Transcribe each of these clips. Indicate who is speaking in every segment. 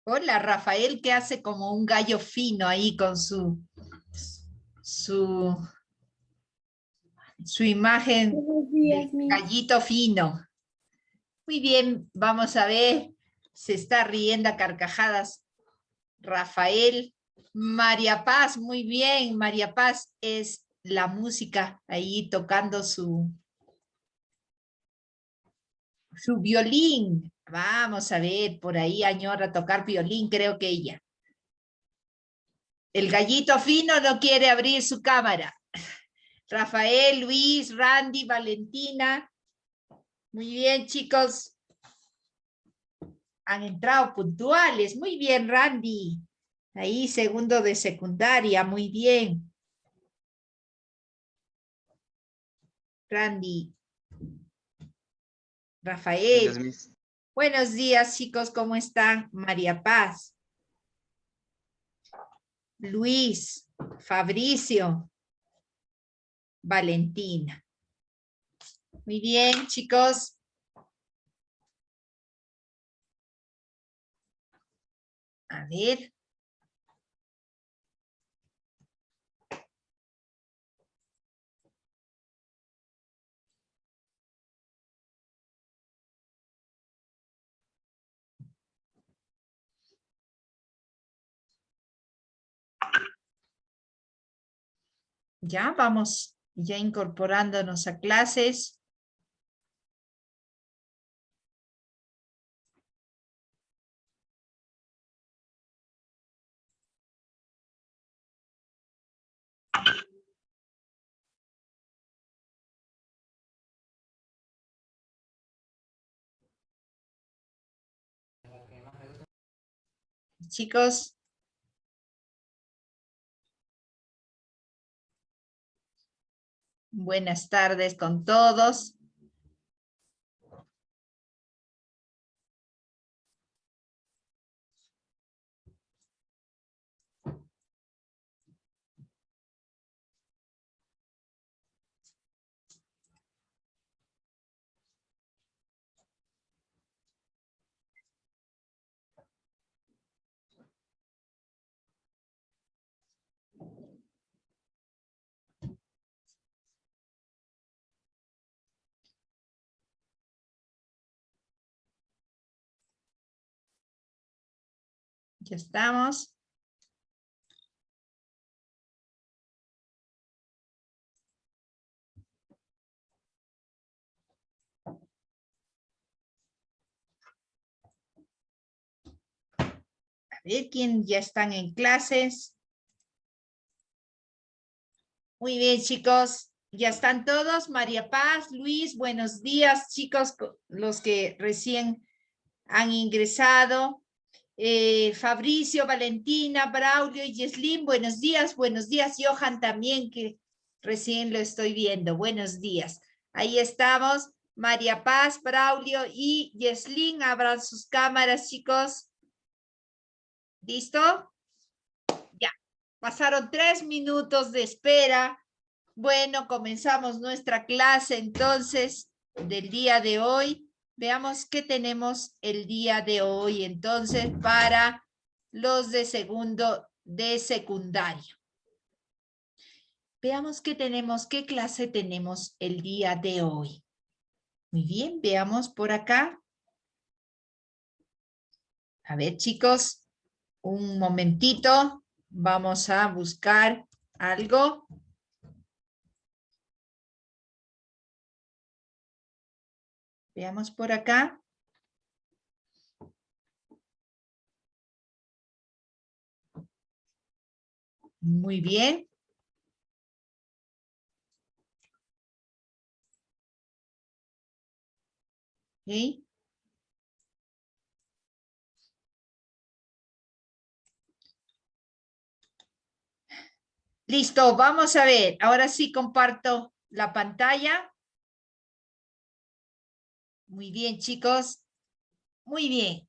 Speaker 1: Hola, Rafael, que hace como un gallo fino ahí con su, su imagen
Speaker 2: Buenos
Speaker 1: de
Speaker 2: días, Miss.
Speaker 1: gallito fino. Muy bien, vamos a ver, se está riendo a carcajadas Rafael. María Paz, muy bien, María Paz es la música ahí tocando su violín. Vamos a ver, por ahí añora tocar violín, creo que ella. El gallito fino no quiere abrir su cámara. Rafael, Luis, Randy, Valentina. Muy bien, chicos. Han entrado puntuales. Muy bien, Randy. Ahí, segundo de secundaria. Muy bien. Randy. Rafael.
Speaker 3: Buenos Miss.
Speaker 1: Buenos días, chicos. ¿Cómo están? María Paz. Luis. Fabricio. Valentina. Muy bien, chicos. A ver. Ya vamos ya incorporándonos a clases. Chicos, buenas tardes con todos. Ya estamos. A ver quién ya están en clases. Muy bien, chicos. ¿Ya están todos? María Paz, Luis, buenos días, chicos, los que recién han ingresado. Fabricio, Valentina, Braulio y Yeslin, buenos días. Buenos días, Johan también, que recién lo estoy viendo. Buenos días. Ahí estamos. María Paz, Braulio y Yeslin, abran sus cámaras, chicos. ¿Listo? Ya. Pasaron 3 minutos de espera. Bueno, comenzamos nuestra clase entonces del día de hoy. Veamos qué tenemos el día de hoy entonces para los de segundo de secundario. Veamos qué tenemos, qué clase tenemos el día de hoy. Muy bien, veamos por acá. A ver, chicos, un momentito. Vamos a buscar algo. Veamos por acá. Muy bien. ¿Sí? Listo, vamos a ver. Ahora sí comparto la pantalla. Muy bien, chicos. Muy bien.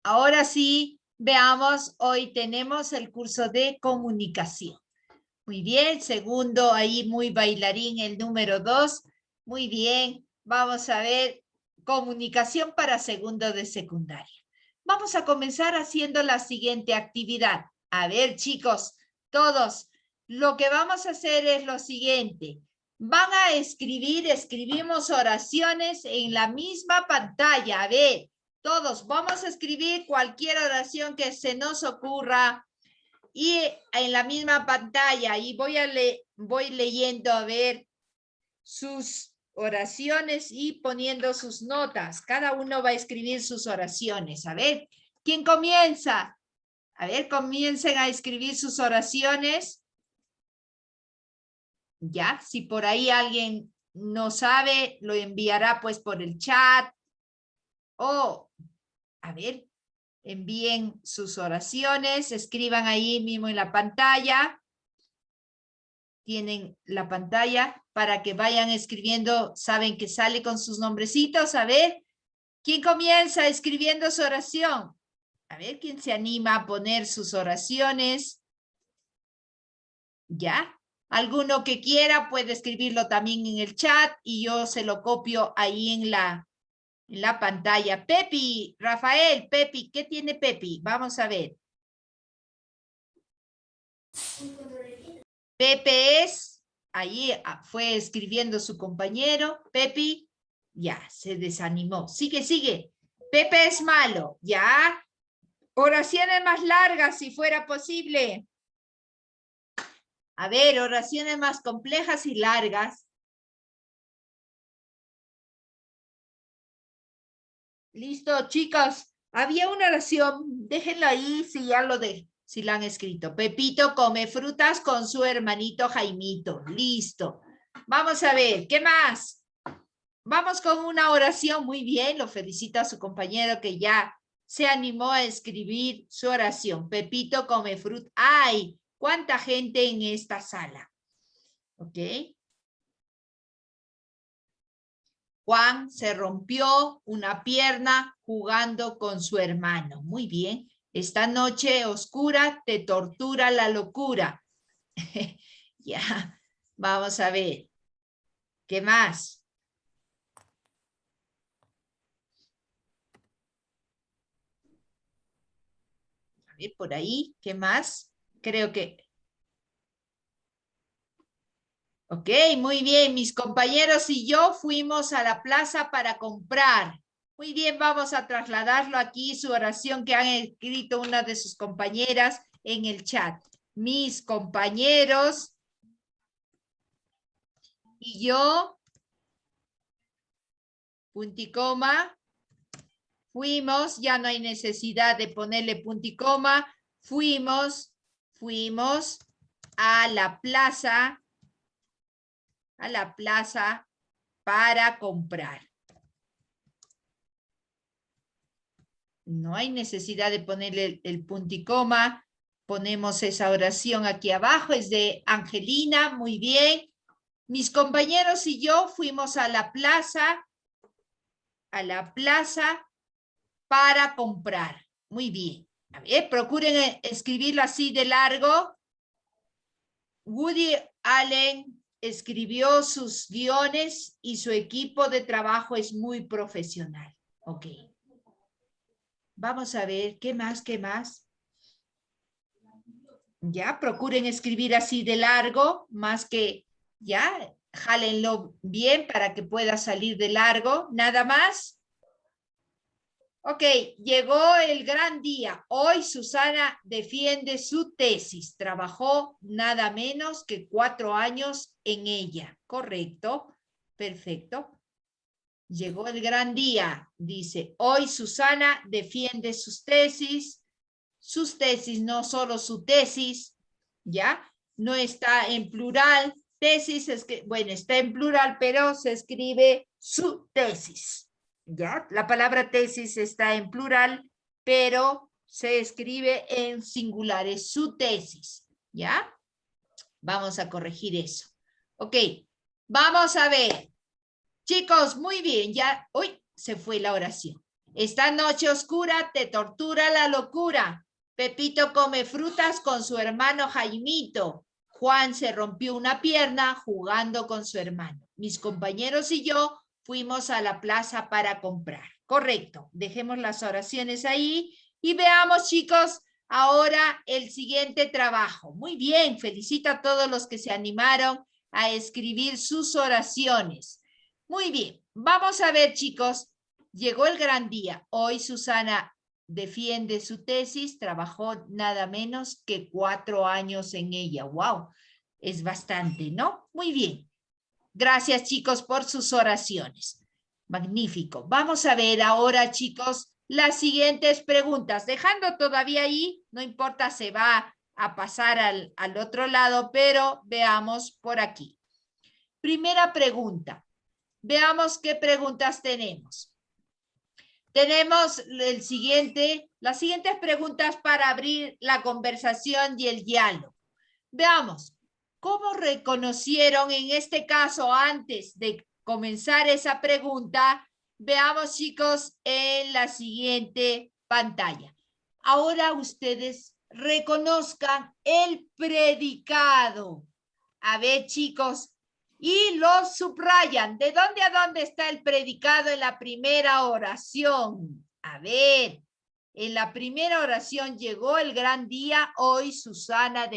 Speaker 1: Ahora sí, veamos, hoy tenemos el curso de comunicación. Muy bien, segundo, ahí muy bailarín el número 2. Muy bien, vamos a ver, comunicación para segundo de secundaria. Vamos a comenzar haciendo la siguiente actividad. A ver, chicos, todos, lo que vamos a hacer es lo siguiente. Van a escribimos oraciones en la misma pantalla. A ver, todos, vamos a escribir cualquier oración que se nos ocurra y en la misma pantalla. Y voy leyendo, a ver, sus oraciones y poniendo sus notas. Cada uno va a escribir sus oraciones. A ver, ¿quién comienza? A ver, comiencen a escribir sus oraciones. Ya, si por ahí alguien no sabe, lo enviará pues por el chat. O, a ver, envíen sus oraciones, escriban ahí mismo en la pantalla. Tienen la pantalla para que vayan escribiendo, saben que sale con sus nombrecitos. A ver, ¿quién comienza escribiendo su oración? A ver, ¿quién se anima a poner sus oraciones? ¿Ya? Alguno que quiera puede escribirlo también en el chat y yo se lo copio ahí en la pantalla. Pepi, Rafael, Pepi, ¿qué tiene Pepi? Vamos a ver. Pepe es, ahí fue escribiendo su compañero, Pepi, ya, se desanimó. Sigue, sigue. Pepe es malo, ya. Oraciones más largas, si fuera posible. A ver, oraciones más complejas y largas. Listo, chicos. Había una oración, déjenla ahí si ya si la han escrito. Pepito come frutas con su hermanito Jaimito. Listo. Vamos a ver, ¿qué más? Vamos con una oración. Muy bien, lo felicito a su compañero que ya se animó a escribir su oración. Pepito come fruta. ¡Ay! ¿Cuánta gente en esta sala? ¿Ok? Juan se rompió una pierna jugando con su hermano. Muy bien. Esta noche oscura te tortura la locura. Ya, vamos a ver. ¿Qué más? A ver, por ahí, ¿qué más? Creo que... Ok, muy bien. Mis compañeros y yo fuimos a la plaza para comprar. Muy bien, vamos a trasladarlo aquí, su oración que han escrito una de sus compañeras en el chat. Mis compañeros y yo, punticoma, fuimos, ya no hay necesidad de ponerle punticoma, fuimos a la plaza para comprar. No hay necesidad de ponerle el punticoma. Ponemos esa oración aquí abajo. Es de Angelina. Muy bien. Mis compañeros y yo fuimos a la plaza para comprar. Muy bien. A ver, procuren escribirlo así de largo. Woody Allen escribió sus guiones y su equipo de trabajo es muy profesional. Ok. Vamos a ver, ¿qué más? ¿Qué más? Ya, procuren escribir así de largo, más que, ya, jálenlo bien para que pueda salir de largo. ¿Nada más? Ok, llegó el gran día. Hoy Susana defiende su tesis. Trabajó nada menos que 4 años en ella. ¿Correcto? Perfecto. Llegó el gran día. Dice, hoy Susana defiende sus tesis, no solo su tesis, ¿ya? No está en plural. Tesis es que, bueno, está en plural, pero se escribe su tesis, ¿ya? La palabra tesis está en plural, pero se escribe en singular, es su tesis, ¿ya? Vamos a corregir eso. Ok, vamos a ver. Chicos, muy bien, ya, uy, se fue la oración. Esta noche oscura te tortura la locura. Pepito come frutas con su hermano Jaimito. Juan se rompió una pierna jugando con su hermano. Mis compañeros y yo fuimos a la plaza para comprar. Correcto. Dejemos las oraciones ahí y veamos, chicos, ahora el siguiente trabajo. Muy bien, felicito a todos los que se animaron a escribir sus oraciones. Muy bien, vamos a ver, chicos, llegó el gran día. Hoy Susana defiende su tesis, trabajó nada menos que 4 años en ella. ¡Wow! Es bastante, ¿no? Muy bien. Gracias, chicos, por sus oraciones. Magnífico. Vamos a ver ahora, chicos, las siguientes preguntas. Dejando todavía ahí, no importa, se va a pasar al otro lado, pero veamos por aquí. Primera pregunta. Veamos qué preguntas tenemos. Tenemos las siguientes preguntas para abrir la conversación y el diálogo. Veamos, ¿cómo reconocieron en este caso antes de comenzar esa pregunta? Veamos, chicos, en la siguiente pantalla. Ahora ustedes reconozcan el predicado. A ver, chicos, y lo subrayan. ¿De dónde a dónde está el predicado en la primera oración? A ver, en la primera oración llegó el gran día. Hoy Susana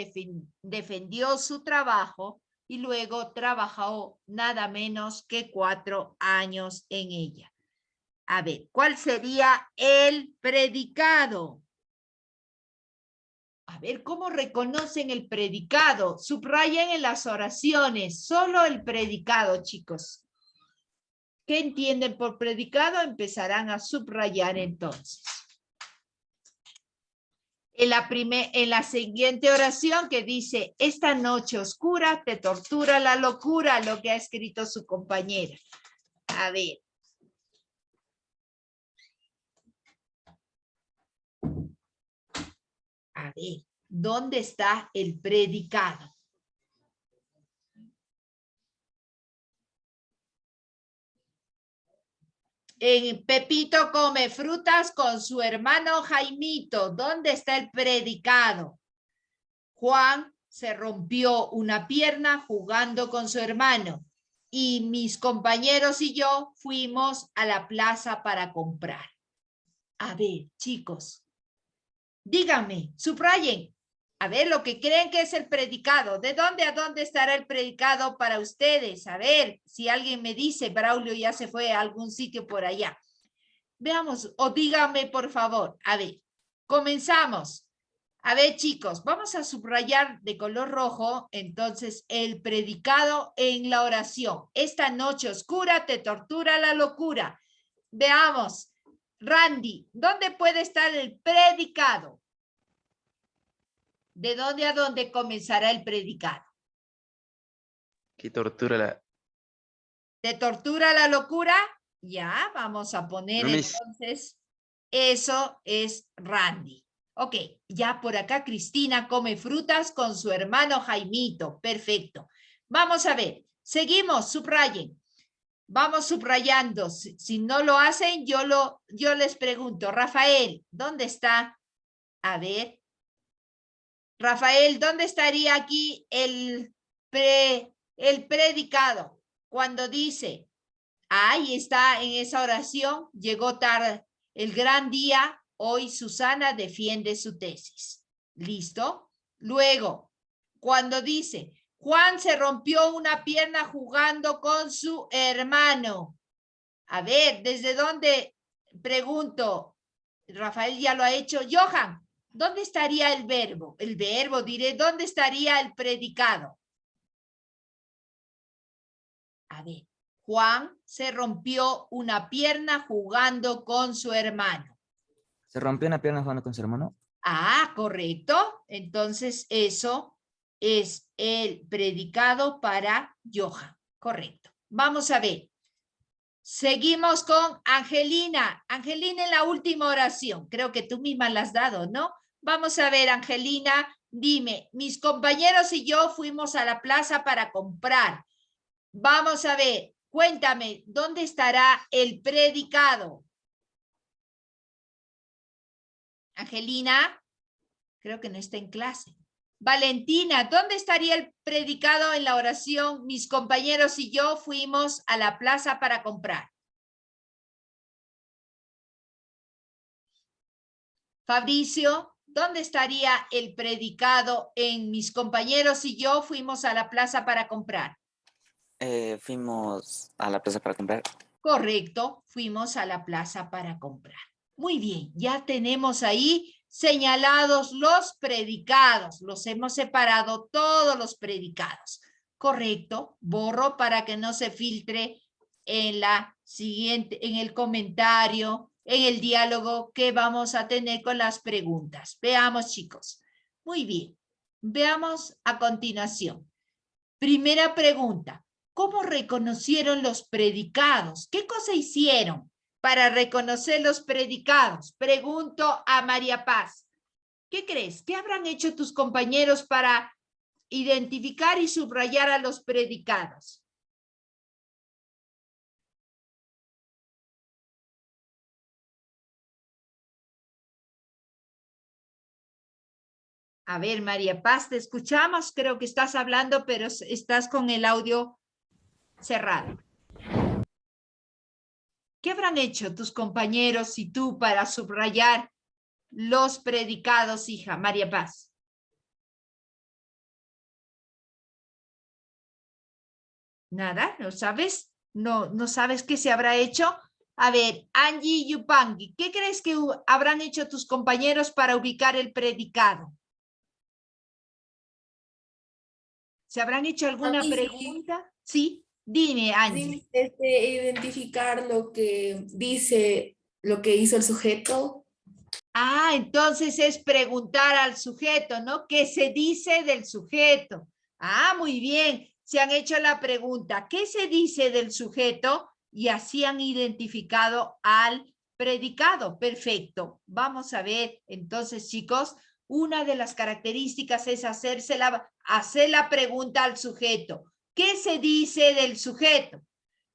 Speaker 1: defendió su trabajo y luego trabajó nada menos que 4 años en ella. A ver, ¿cuál sería el predicado? A ver, ¿cómo reconocen el predicado? Subrayen en las oraciones, solo el predicado, chicos. ¿Qué entienden por predicado? Empezarán a subrayar entonces. En la siguiente oración que dice, esta noche oscura te tortura la locura, lo que ha escrito su compañera. A ver. A ver, ¿dónde está el predicado? Pepito come frutas con su hermano Jaimito. ¿Dónde está el predicado? Juan se rompió una pierna jugando con su hermano y mis compañeros y yo fuimos a la plaza para comprar. A ver, chicos, díganme, subrayen. A ver, lo que creen que es el predicado. ¿De dónde a dónde estará el predicado para ustedes? A ver, si alguien me dice, Braulio ya se fue a algún sitio por allá. Veamos, o díganme por favor. A ver, comenzamos. A ver, chicos, vamos a subrayar de color rojo, entonces, el predicado en la oración. Esta noche oscura te tortura la locura. Veamos, Randy, ¿dónde puede estar el predicado? ¿De dónde a dónde comenzará el predicado?
Speaker 2: Que tortura la...
Speaker 1: ¿Te tortura la locura? Ya, vamos a poner
Speaker 2: No me...
Speaker 1: entonces, eso es Randy. Ok, ya por acá Cristina come frutas con su hermano Jaimito. Perfecto. Vamos a ver, seguimos, subrayen. Vamos subrayando. Si no lo hacen, yo les pregunto. Rafael, ¿dónde está? A ver. Rafael, ¿dónde estaría aquí el predicado? Cuando dice, ahí está en esa oración, llegó tarde el gran día, hoy Susana defiende su tesis. ¿Listo? Luego, cuando dice, Juan se rompió una pierna jugando con su hermano. A ver, ¿desde dónde? Pregunto, Rafael ya lo ha hecho. Johan, ¿dónde estaría el verbo? El verbo, diré, ¿dónde estaría el predicado? A ver, Juan se rompió una pierna jugando con su hermano.
Speaker 3: ¿Se rompió una pierna jugando con su hermano?
Speaker 1: Ah, correcto. Entonces eso es el predicado para Johan. Correcto. Vamos a ver. Seguimos con Angelina. Angelina en la última oración. Creo que tú misma la has dado, ¿no? Vamos a ver, Angelina. Dime, mis compañeros y yo fuimos a la plaza para comprar. Vamos a ver, cuéntame, ¿dónde estará el predicado? Angelina, creo que no está en clase. Valentina, ¿dónde estaría el predicado en la oración? Mis compañeros y yo fuimos a la plaza para comprar. Fabricio, ¿dónde estaría el predicado en mis compañeros y yo fuimos a la plaza para comprar?
Speaker 4: Fuimos a la plaza para comprar.
Speaker 1: Correcto, fuimos a la plaza para comprar. Muy bien, ya tenemos ahí señalados los predicados. Los hemos separado todos los predicados. Correcto, borro para que no se filtre en la siguiente, en el comentario, en el diálogo que vamos a tener con las preguntas. Veamos, chicos. Muy bien, veamos a continuación. Primera pregunta. ¿Cómo reconocieron los predicados? ¿Qué cosa hicieron para reconocer los predicados? Pregunto a María Paz. ¿Qué crees? ¿Qué habrán hecho tus compañeros para identificar y subrayar a los predicados? A ver, María Paz, te escuchamos. Creo que estás hablando, pero estás con el audio cerrado. ¿Qué habrán hecho tus compañeros y tú para subrayar los predicados, hija? María Paz. Nada, ¿no sabes? No sabes qué se habrá hecho. A ver, Angie Yupangi, ¿qué crees que habrán hecho tus compañeros para ubicar el predicado? ¿Se habrán hecho alguna pregunta? Sí, dime, Angie.
Speaker 5: Identificar lo que dice, lo que hizo el sujeto.
Speaker 1: Ah, entonces es preguntar al sujeto, ¿no? ¿Qué se dice del sujeto? Ah, muy bien. Se han hecho la pregunta, ¿qué se dice del sujeto? Y así han identificado al predicado. Perfecto. Vamos a ver, entonces, chicos, una de las características es hacer la pregunta al sujeto. ¿Qué se dice del sujeto?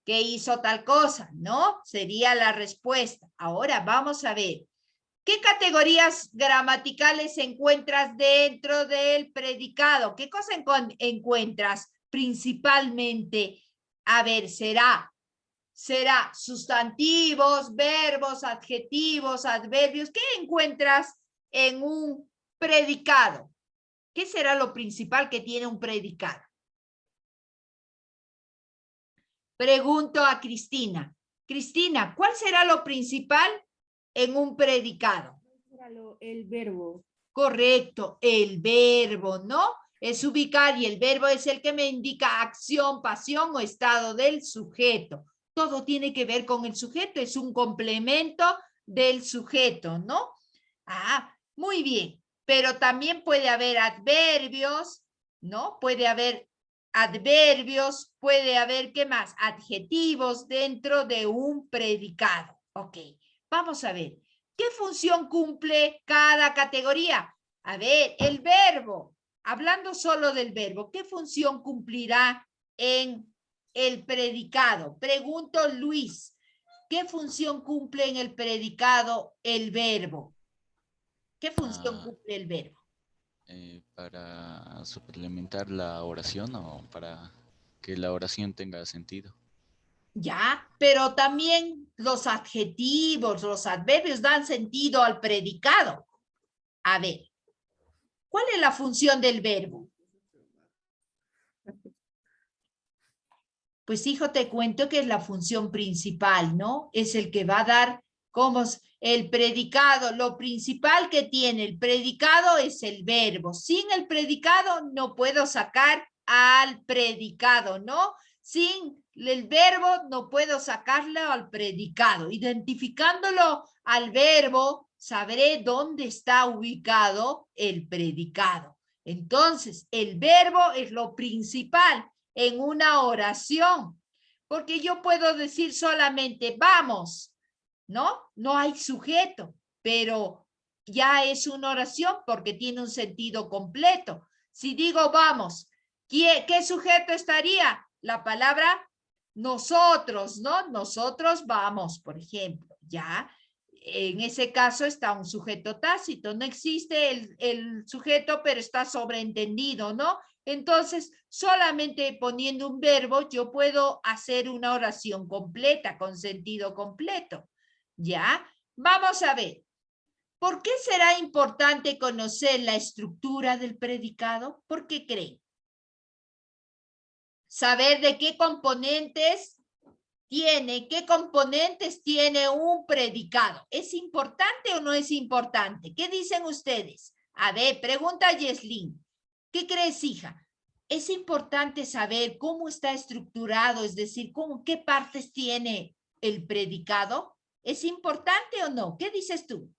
Speaker 1: ¿Qué hizo tal cosa? ¿No? Sería la respuesta. Ahora vamos a ver. ¿Qué categorías gramaticales encuentras dentro del predicado? ¿Qué cosa encuentras principalmente? A ver, será sustantivos, verbos, adjetivos, adverbios. ¿Qué encuentras en un predicado? ¿Qué será lo principal que tiene un predicado? Pregunto a Cristina. Cristina, ¿cuál será lo principal en un predicado?
Speaker 5: El verbo.
Speaker 1: Correcto, el verbo, ¿no? Es ubicar y el verbo es el que me indica acción, pasión o estado del sujeto. Todo tiene que ver con el sujeto, es un complemento del sujeto, ¿no? Ah, muy bien, pero también puede haber adverbios, ¿no? Puede haber adverbios, puede haber, ¿qué más? Adjetivos dentro de un predicado. Ok, vamos a ver. ¿Qué función cumple cada categoría? A ver, el verbo, hablando solo del verbo, ¿qué función cumplirá en el predicado? Pregunto, Luis, ¿qué función cumple en el predicado el verbo? ¿Qué función cumple el verbo?
Speaker 6: Para suplementar la oración o para que la oración tenga sentido.
Speaker 1: Ya, pero también los adjetivos, los adverbios dan sentido al predicado. A ver, ¿cuál es la función del verbo? Pues hijo, te cuento que es la función principal, ¿no? Es el que va a dar como el predicado. Lo principal que tiene el predicado es el verbo. Sin el predicado no puedo sacar al predicado, ¿no? Sin el verbo no puedo sacarlo al predicado. Identificándolo al verbo, sabré dónde está ubicado el predicado. Entonces, el verbo es lo principal en una oración, porque yo puedo decir solamente vamos, ¿no? No hay sujeto, pero ya es una oración porque tiene un sentido completo. Si digo vamos, ¿qué sujeto estaría? La palabra nosotros, ¿no? Nosotros vamos, por ejemplo, ¿ya? En ese caso está un sujeto tácito, no existe el sujeto, pero está sobreentendido, ¿no? Entonces, solamente poniendo un verbo, yo puedo hacer una oración completa, con sentido completo. ¿Ya? Vamos a ver. ¿Por qué será importante conocer la estructura del predicado? ¿Por qué creen? Saber de qué componentes tiene un predicado. ¿Es importante o no es importante? ¿Qué dicen ustedes? A ver, pregunta a Yeslin. ¿Qué crees, hija? ¿Es importante saber cómo está estructurado, es decir, qué partes tiene el predicado? ¿Es importante o no? ¿Qué dices tú?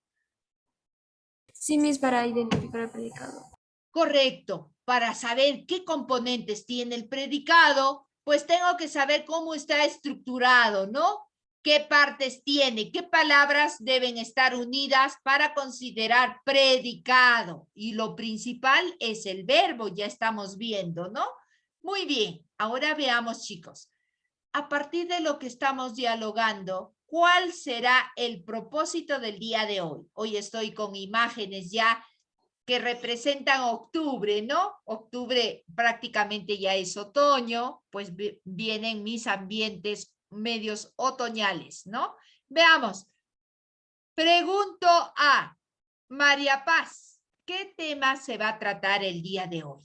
Speaker 4: Sí, mis, para identificar el predicado.
Speaker 1: Correcto. Para saber qué componentes tiene el predicado, pues tengo que saber cómo está estructurado, ¿no? ¿Qué partes tiene? ¿Qué palabras deben estar unidas para considerar predicado? Y lo principal es el verbo, ya estamos viendo, ¿no? Muy bien. Ahora veamos, chicos. A partir de lo que estamos dialogando, ¿cuál será el propósito del día de hoy? Hoy estoy con imágenes ya que representan octubre, ¿no? Octubre prácticamente ya es otoño, pues vienen mis ambientes medios otoñales, ¿no? Veamos. Pregunto a María Paz, ¿qué tema se va a tratar el día de hoy?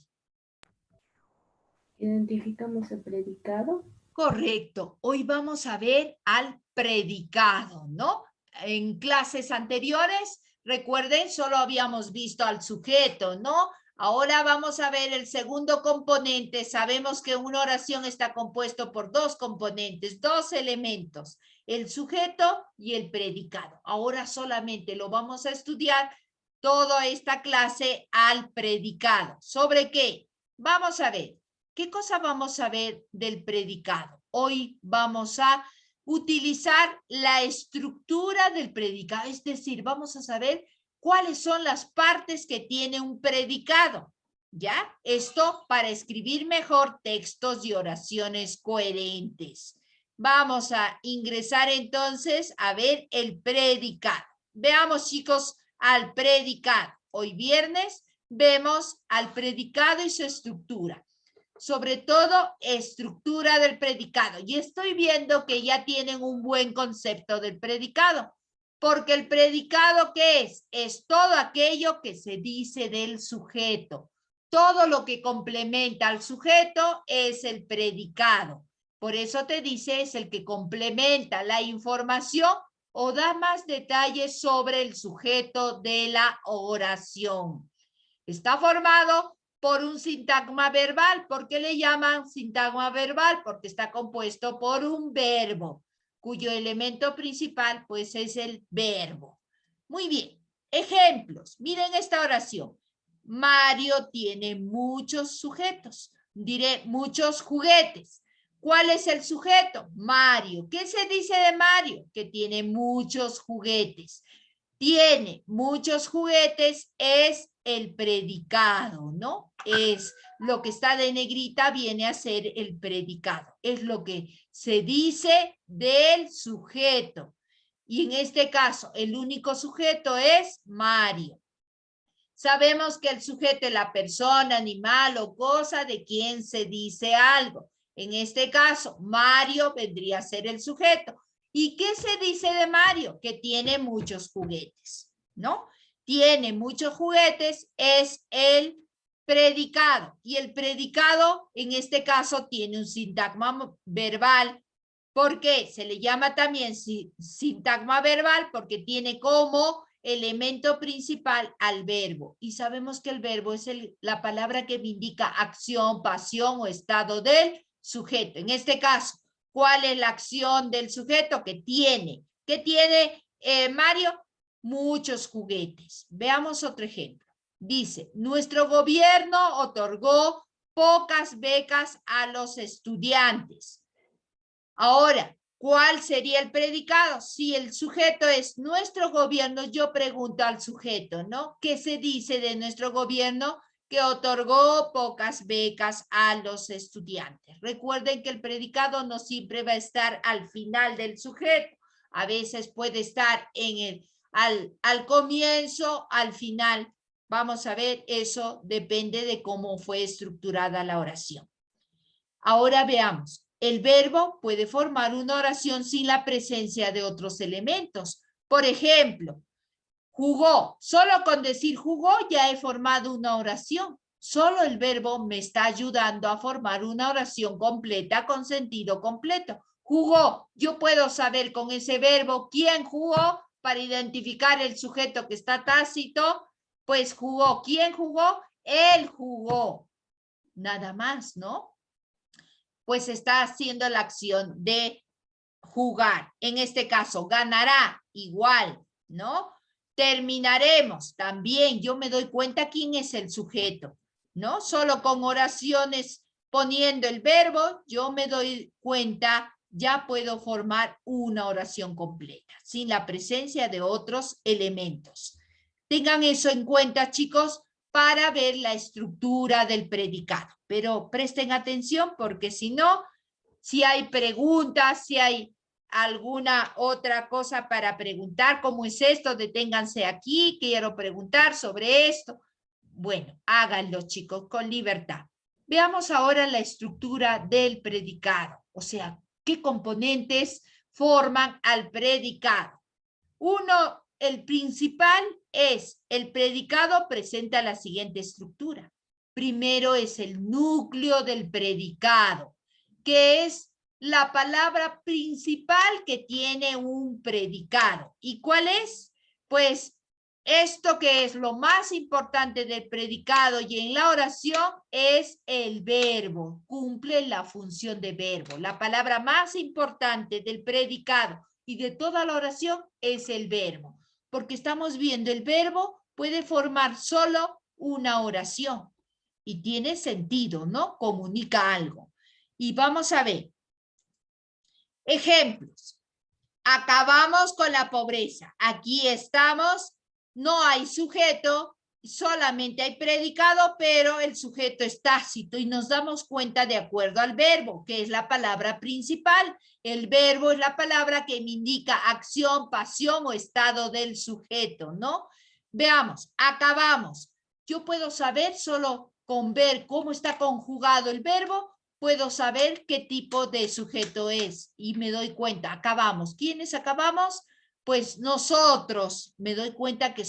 Speaker 7: Identificamos el predicado.
Speaker 1: Correcto. Hoy vamos a ver al predicado, ¿no? En clases anteriores, recuerden, solo habíamos visto al sujeto, ¿no? Ahora vamos a ver el segundo componente. Sabemos que una oración está compuesto por dos componentes, dos elementos, el sujeto y el predicado. Ahora solamente lo vamos a estudiar toda esta clase al predicado. ¿Sobre qué? Vamos a ver. ¿Qué cosa vamos a ver del predicado? Hoy vamos a utilizar la estructura del predicado, es decir, vamos a saber cuáles son las partes que tiene un predicado, ¿ya? Esto para escribir mejor textos y oraciones coherentes. Vamos a ingresar entonces a ver el predicado. Veamos, chicos, al predicado. Hoy viernes vemos al predicado y su estructura. Sobre todo, estructura del predicado. Y estoy viendo que ya tienen un buen concepto del predicado. Porque el predicado, ¿qué es? Es todo aquello que se dice del sujeto. Todo lo que complementa al sujeto es el predicado. Por eso te dice, es el que complementa la información o da más detalles sobre el sujeto de la oración. Está formado por un sintagma verbal. ¿Por qué le llaman sintagma verbal? Porque está compuesto por un verbo, cuyo elemento principal pues es el verbo. Muy bien. Ejemplos. Miren esta oración. Mario tiene muchos sujetos. Diré muchos juguetes. ¿Cuál es el sujeto? Mario. ¿Qué se dice de Mario? Que tiene muchos juguetes. Tiene muchos juguetes es el predicado, ¿no? Es lo que está de negrita, viene a ser el predicado. Es lo que se dice del sujeto. Y en este caso, el único sujeto es Mario. Sabemos que el sujeto es la persona, animal o cosa de quien se dice algo. En este caso, Mario vendría a ser el sujeto. ¿Y qué se dice de Mario? Que tiene muchos juguetes, ¿no? Tiene muchos juguetes, es el predicado. Y el predicado, en este caso, tiene un sintagma verbal. ¿Por qué? Se le llama también sintagma verbal porque tiene como elemento principal al verbo. Y sabemos que el verbo es la palabra que me indica acción, pasión o estado del sujeto. En este caso, ¿cuál es la acción del sujeto? Que tiene. ¿Qué tiene Mario? Muchos juguetes. Veamos otro ejemplo. Dice, nuestro gobierno otorgó pocas becas a los estudiantes. Ahora, ¿cuál sería el predicado? Si el sujeto es nuestro gobierno, yo pregunto al sujeto, ¿no? ¿Qué se dice de nuestro gobierno? Que otorgó pocas becas a los estudiantes. Recuerden que el predicado no siempre va a estar al final del sujeto. A veces puede estar al comienzo, al final. Vamos a ver, eso depende de cómo fue estructurada la oración. Ahora veamos. El verbo puede formar una oración sin la presencia de otros elementos. Por ejemplo, Jugó. Solo con decir jugó ya he formado una oración. Solo el verbo me está ayudando a formar una oración completa con sentido completo. Jugó. Yo puedo saber con ese verbo quién jugó para identificar el sujeto que está tácito. Pues jugó. ¿Quién jugó? Él jugó. Nada más, ¿no? Pues está haciendo la acción de jugar. En este caso, ganará igual, ¿no? Terminaremos también. Yo me doy cuenta quién es el sujeto, ¿no? Solo con oraciones poniendo el verbo, yo me doy cuenta, ya puedo formar una oración completa, sin la presencia de otros elementos. Tengan eso en cuenta, chicos, para ver la estructura del predicado. Pero presten atención porque si no, si hay preguntas, si hay alguna otra cosa para preguntar, ¿cómo es esto? Deténganse aquí, quiero preguntar sobre esto. Bueno, háganlo, chicos, con libertad. Veamos ahora la estructura del predicado, o sea, qué componentes forman al predicado. Uno, el principal es, el predicado presenta la siguiente estructura. Primero es el núcleo del predicado, que es la palabra principal que tiene un predicado. ¿Y cuál es? Pues esto que es lo más importante del predicado y en la oración es el verbo. Cumple la función de verbo. La palabra más importante del predicado y de toda la oración es el verbo. Porque estamos viendo el verbo puede formar solo una oración. Y tiene sentido, ¿no? Comunica algo. Y vamos a ver. Ejemplos. Acabamos con la pobreza. Aquí estamos, no hay sujeto, solamente hay predicado, pero el sujeto es tácito y nos damos cuenta de acuerdo al verbo, que es la palabra principal. El verbo es la palabra que me indica acción, pasión o estado del sujeto, ¿no? Veamos, acabamos. Yo puedo saber solo con ver cómo está conjugado el verbo, puedo saber qué tipo de sujeto es y me doy cuenta, acabamos. ¿Quiénes acabamos? Pues nosotros, me doy cuenta que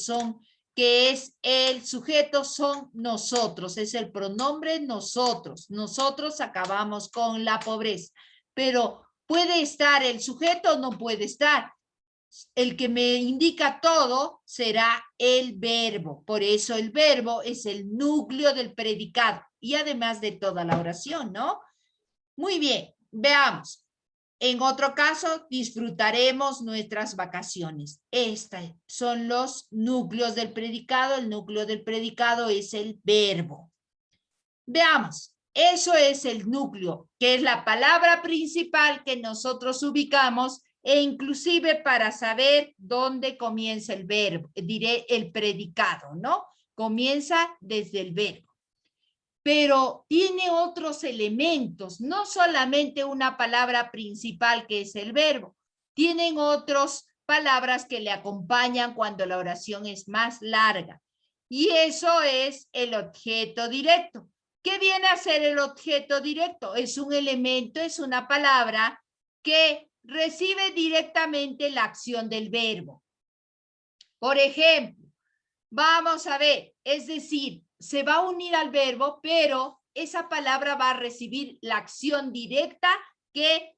Speaker 1: es el sujeto, son nosotros, es el pronombre nosotros. Nosotros acabamos con la pobreza, pero ¿puede estar el sujeto o no puede estar? El que me indica todo será el verbo. Por eso el verbo es el núcleo del predicado y además de toda la oración, ¿no? Muy bien, veamos. En otro caso, disfrutaremos nuestras vacaciones. Estos son los núcleos del predicado. El núcleo del predicado es el verbo. Veamos. Eso es el núcleo, que es la palabra principal que nosotros ubicamos e inclusive para saber dónde comienza el verbo, diré el predicado, ¿no? Comienza desde el verbo. Pero tiene otros elementos, no solamente una palabra principal que es el verbo, tienen otras palabras que le acompañan cuando la oración es más larga. Y eso es el objeto directo. ¿Qué viene a ser el objeto directo? Es un elemento, es una palabra que recibe directamente la acción del verbo. Por ejemplo, vamos a ver, es decir, se va a unir al verbo, pero esa palabra va a recibir la acción directa que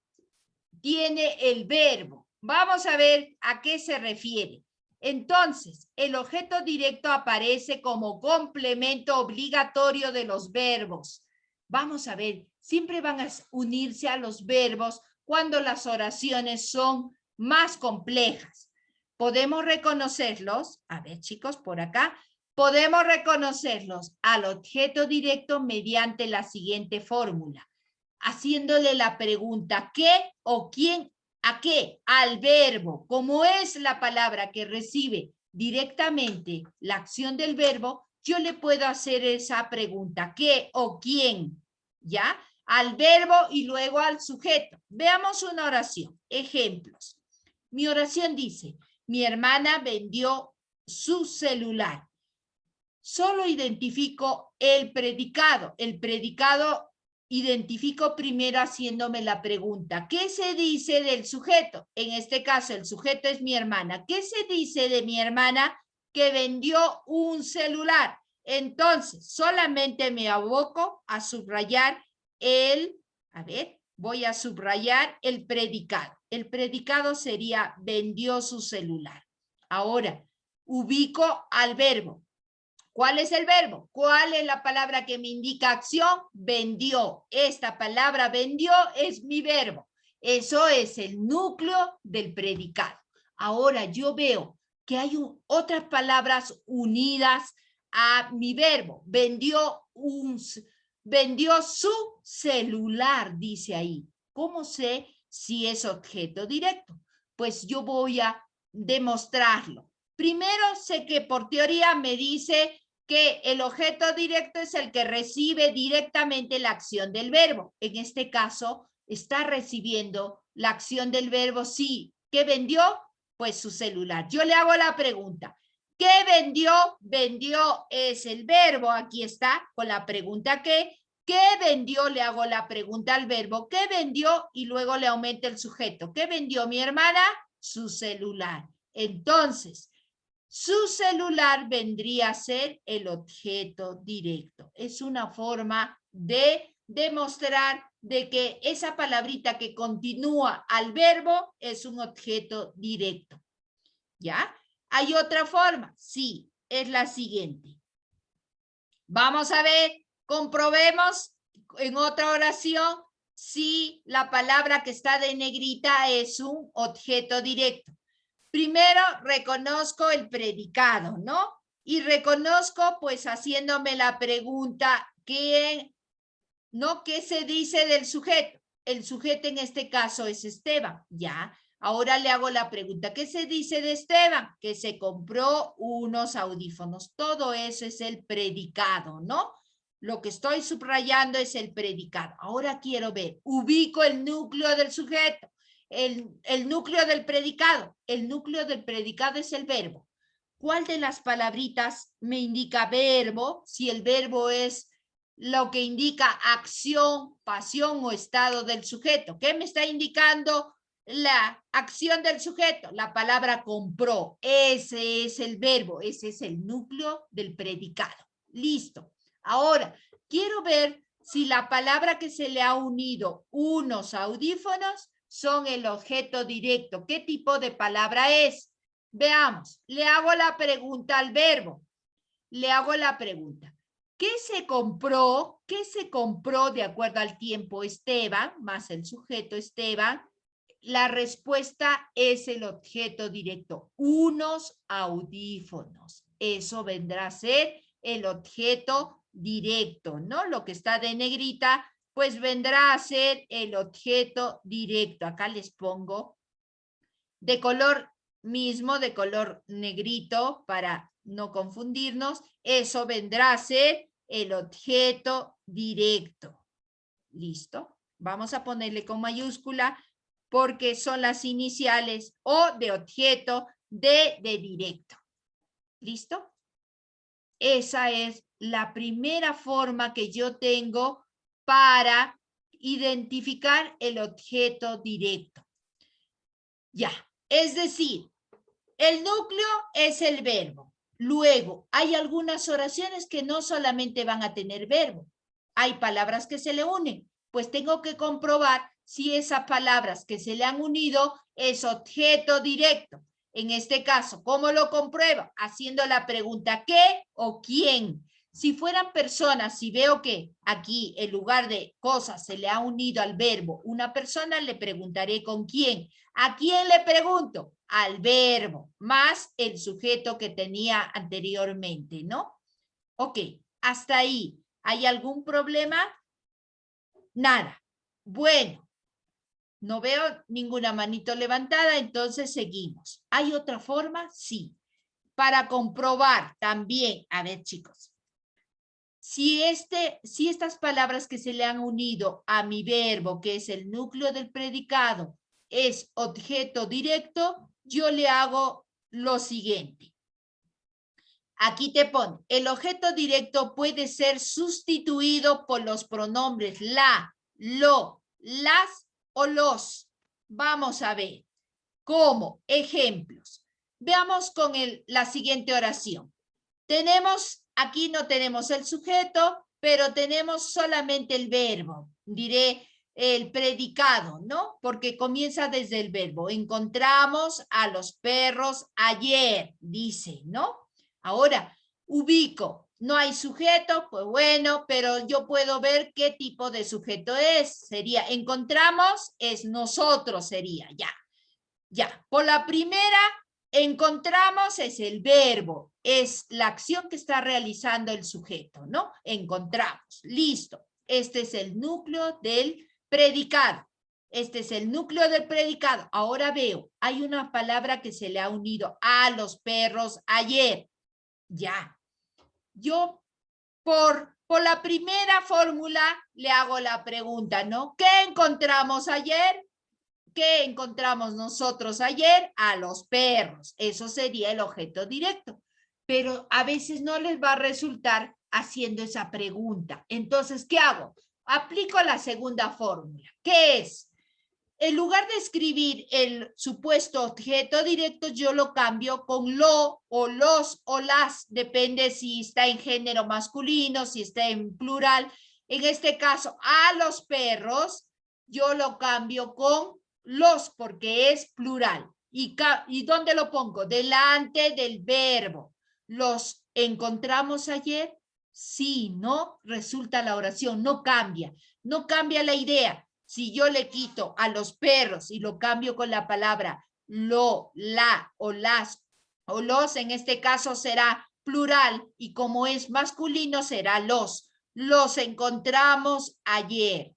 Speaker 1: tiene el verbo. Vamos a ver a qué se refiere. Entonces, el objeto directo aparece como complemento obligatorio de los verbos. Vamos a ver, siempre van a unirse a los verbos cuando las oraciones son más complejas. Podemos reconocerlos, a ver chicos, por acá, podemos reconocerlos al objeto directo mediante la siguiente fórmula, haciéndole la pregunta ¿qué o quién? ¿A qué? Al verbo. Como es la palabra que recibe directamente la acción del verbo, yo le puedo hacer esa pregunta, ¿qué o quién? ¿Ya? Al verbo y luego al sujeto. Veamos una oración. Ejemplos. Mi oración dice, mi hermana vendió su celular. Solo identifico el predicado. El predicado identifico primero haciéndome la pregunta, ¿qué se dice del sujeto? En este caso, el sujeto es mi hermana. ¿Qué se dice de mi hermana? que vendió un celular. Entonces, solamente me aboco a subrayar voy a subrayar el predicado. El predicado sería vendió su celular. Ahora, ubico al verbo. ¿Cuál es el verbo? ¿Cuál es la palabra que me indica acción? Vendió. Esta palabra vendió es mi verbo. Eso es el núcleo del predicado. Ahora yo veo que hay otras palabras unidas a mi verbo. Vendió su celular, dice ahí. ¿Cómo sé si es objeto directo? Pues yo voy a demostrarlo. Primero sé que por teoría me dice que el objeto directo es el que recibe directamente la acción del verbo. En este caso, está recibiendo la acción del verbo, sí. ¿Qué vendió? Pues su celular. Yo le hago la pregunta. ¿Qué vendió? Vendió es el verbo. Aquí está con la pregunta ¿qué? ¿Qué vendió? Le hago la pregunta al verbo. ¿Qué vendió? Y luego le aumenta el sujeto. ¿Qué vendió mi hermana? Su celular. Entonces, su celular vendría a ser el objeto directo. Es una forma de demostrar de que esa palabrita que continúa al verbo es un objeto directo. ¿Ya? ¿Hay otra forma? Sí, es la siguiente. Vamos a ver, comprobemos en otra oración si la palabra que está de negrita es un objeto directo. Primero reconozco el predicado, ¿no? Y reconozco pues haciéndome la pregunta, ¿qué se dice del sujeto? El sujeto en este caso es Esteban, ¿ya? Ahora le hago la pregunta, ¿qué se dice de Esteban? Que se compró unos audífonos. Todo eso es el predicado, ¿no? Lo que estoy subrayando es el predicado. Ahora quiero ver, ubico el núcleo del sujeto. El núcleo del predicado. El núcleo del predicado es el verbo. ¿Cuál de las palabritas me indica verbo? Si el verbo es lo que indica acción, pasión o estado del sujeto. ¿Qué me está indicando la acción del sujeto? La palabra compró. Ese es el verbo. Ese es el núcleo del predicado. Listo. Ahora, quiero ver si la palabra que se le ha unido unos audífonos son el objeto directo. ¿Qué tipo de palabra es? Veamos, le hago la pregunta al verbo. Le hago la pregunta. ¿Qué se compró? ¿Qué se compró de acuerdo al tiempo Esteban, más el sujeto Esteban? La respuesta es el objeto directo. Unos audífonos. Eso vendrá a ser el objeto directo, ¿no? Lo que está de negrita pues vendrá a ser el objeto directo. Acá les pongo de color mismo, de color negrito, para no confundirnos. Eso vendrá a ser el objeto directo. ¿Listo? Vamos a ponerle con mayúscula porque son las iniciales O de objeto, D de directo. ¿Listo? Esa es la primera forma que yo tengo para identificar el objeto directo. Ya, es decir, el núcleo es el verbo. Luego, hay algunas oraciones que no solamente van a tener verbo. Hay palabras que se le unen. Pues tengo que comprobar si esas palabras que se le han unido es objeto directo. En este caso, ¿cómo lo compruebo? Haciendo la pregunta ¿qué o quién? Si fueran personas, si veo que aquí en lugar de cosas se le ha unido al verbo una persona, le preguntaré ¿con quién? ¿A quién le pregunto? Al verbo, más el sujeto que tenía anteriormente, ¿no? Ok, hasta ahí. ¿Hay algún problema? Nada. Bueno, no veo ninguna manito levantada, entonces seguimos. ¿Hay otra forma? Sí. Para comprobar también, a ver chicos, si estas palabras que se le han unido a mi verbo, que es el núcleo del predicado, es objeto directo, yo le hago lo siguiente. Aquí te pone, el objeto directo puede ser sustituido por los pronombres la, lo, las o los. Vamos a ver. Como ejemplos. Veamos con la siguiente oración. Aquí no tenemos el sujeto, pero tenemos solamente el verbo. Diré el predicado, ¿no? Porque comienza desde el verbo. Encontramos a los perros ayer, dice, ¿no? Ahora, ubico. No hay sujeto, pues bueno, pero yo puedo ver qué tipo de sujeto es. Sería, encontramos, es nosotros, sería, ya. Ya, por la primera, encontramos es el verbo, es la acción que está realizando el sujeto, ¿no? Encontramos, listo. Este es el núcleo del predicado. Este es el núcleo del predicado. Ahora veo, hay una palabra que se le ha unido a los perros ayer. Ya. Yo, por la primera fórmula, le hago la pregunta, ¿no? ¿Qué encontramos ayer? ¿Qué encontramos nosotros ayer? A los perros. Eso sería el objeto directo. Pero a veces no les va a resultar haciendo esa pregunta. Entonces, ¿qué hago? Aplico la segunda fórmula. ¿Qué es? En lugar de escribir el supuesto objeto directo, yo lo cambio con lo o los o las. Depende si está en género masculino, si está en plural. En este caso, a los perros, yo lo cambio con los porque es plural. ¿Y dónde lo pongo? Delante del verbo. ¿Los encontramos ayer? Sí, no, resulta la oración, no cambia. No cambia la idea. Si yo le quito a los perros y lo cambio con la palabra lo, la o las o los, en este caso será plural y como es masculino será los. Los encontramos ayer.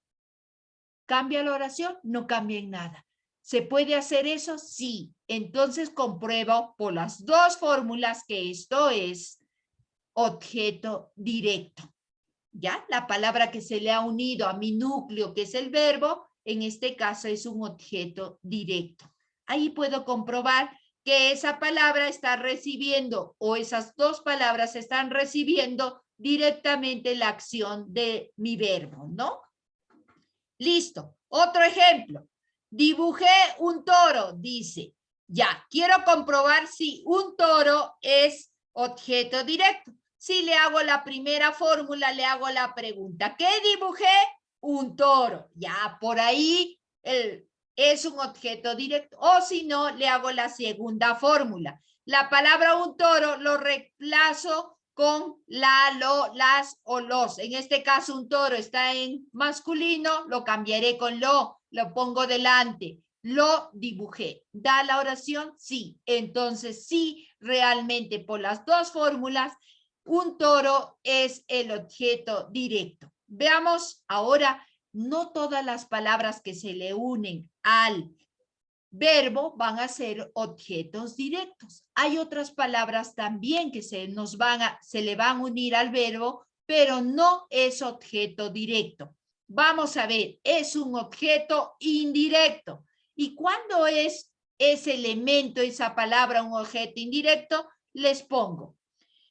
Speaker 1: ¿Cambia la oración? No cambia en nada. ¿Se puede hacer eso? Sí. Entonces compruebo por las dos fórmulas que esto es objeto directo. ¿Ya? La palabra que se le ha unido a mi núcleo, que es el verbo, en este caso es un objeto directo. Ahí puedo comprobar que esa palabra está recibiendo o esas dos palabras están recibiendo directamente la acción de mi verbo, ¿no? Listo. Otro ejemplo. Dibujé un toro, dice. Ya, quiero comprobar si un toro es objeto directo. Si le hago la primera fórmula, le hago la pregunta. ¿Qué dibujé? Un toro. Ya, por ahí es un objeto directo. O si no, le hago la segunda fórmula. La palabra un toro lo reemplazo con la, lo, las o los. En este caso, un toro está en masculino, lo cambiaré con lo pongo delante. Lo dibujé. ¿Da la oración? Sí. Entonces, sí, realmente por las dos fórmulas, un toro es el objeto directo. Veamos ahora, no todas las palabras que se le unen al verbo van a ser objetos directos. Hay otras palabras también que se le van a unir al verbo, pero no es objeto directo. Vamos a ver, es un objeto indirecto. ¿Y cuándo es ese elemento, esa palabra, un objeto indirecto? Les pongo.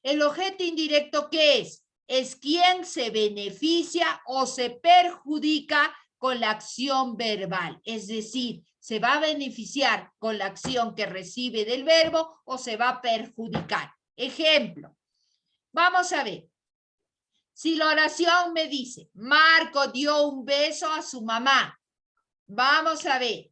Speaker 1: El objeto indirecto, ¿qué es? Es quien se beneficia o se perjudica con la acción verbal. Es decir, se va a beneficiar con la acción que recibe del verbo o se va a perjudicar. Ejemplo, vamos a ver. Si la oración me dice, Marco dio un beso a su mamá. Vamos a ver.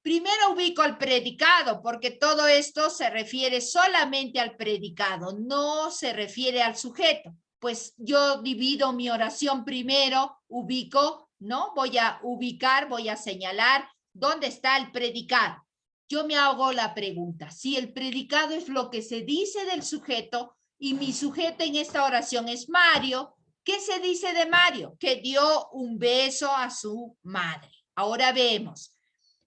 Speaker 1: Primero ubico el predicado, porque todo esto se refiere solamente al predicado, no se refiere al sujeto. Pues yo divido mi oración primero, ubico, ¿no? Voy a ubicar, voy a señalar dónde está el predicado. Yo me hago la pregunta, si el predicado es lo que se dice del sujeto y mi sujeto en esta oración es Mario, ¿qué se dice de Mario? Que dio un beso a su madre. Ahora vemos.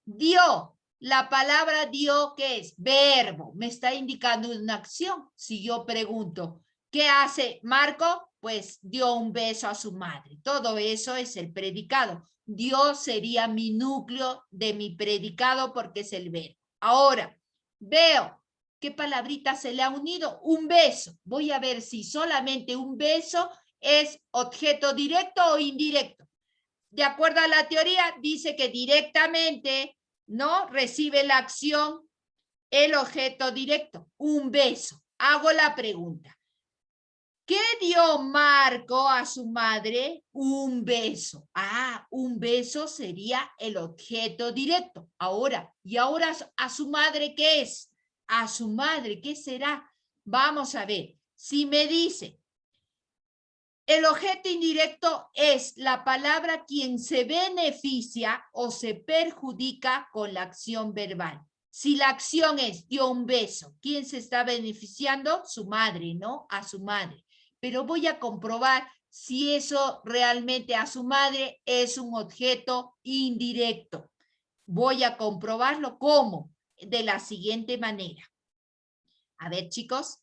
Speaker 1: Dio, la palabra dio, ¿qué es? Verbo, me está indicando una acción. Si yo pregunto, ¿qué hace Marco? Pues dio un beso a su madre. Todo eso es el predicado. Dio sería mi núcleo de mi predicado porque es el verbo. Ahora, veo, ¿qué palabrita se le ha unido? Un beso. Voy a ver si solamente un beso es objeto directo o indirecto. De acuerdo a la teoría, dice que directamente, ¿no? Recibe la acción el objeto directo, un beso. Hago la pregunta. ¿Qué dio Marco a su madre? Un beso. Ah, un beso sería el objeto directo. Ahora, ¿y ahora a su madre qué es? A su madre, ¿qué será? Vamos a ver. Si me dice, el objeto indirecto es la palabra quien se beneficia o se perjudica con la acción verbal. Si la acción es dio un beso, ¿quién se está beneficiando? Su madre, ¿no? A su madre. Pero voy a comprobar si eso realmente a su madre es un objeto indirecto. Voy a comprobarlo ¿cómo? De la siguiente manera. A ver, chicos,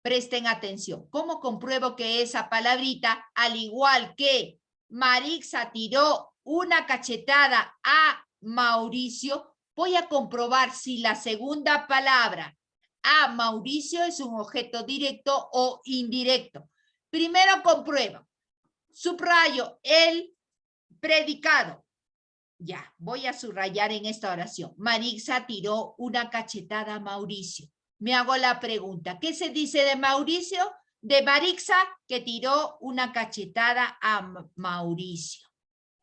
Speaker 1: presten atención. ¿Cómo compruebo que esa palabrita, al igual que Marixa tiró una cachetada a Mauricio, voy a comprobar si la segunda palabra a Mauricio es un objeto directo o indirecto? Primero compruebo. Subrayo el predicado. Ya, voy a subrayar en esta oración. Marixa tiró una cachetada a Mauricio. Me hago la pregunta, ¿qué se dice de Mauricio? De Marixa, que tiró una cachetada a Mauricio.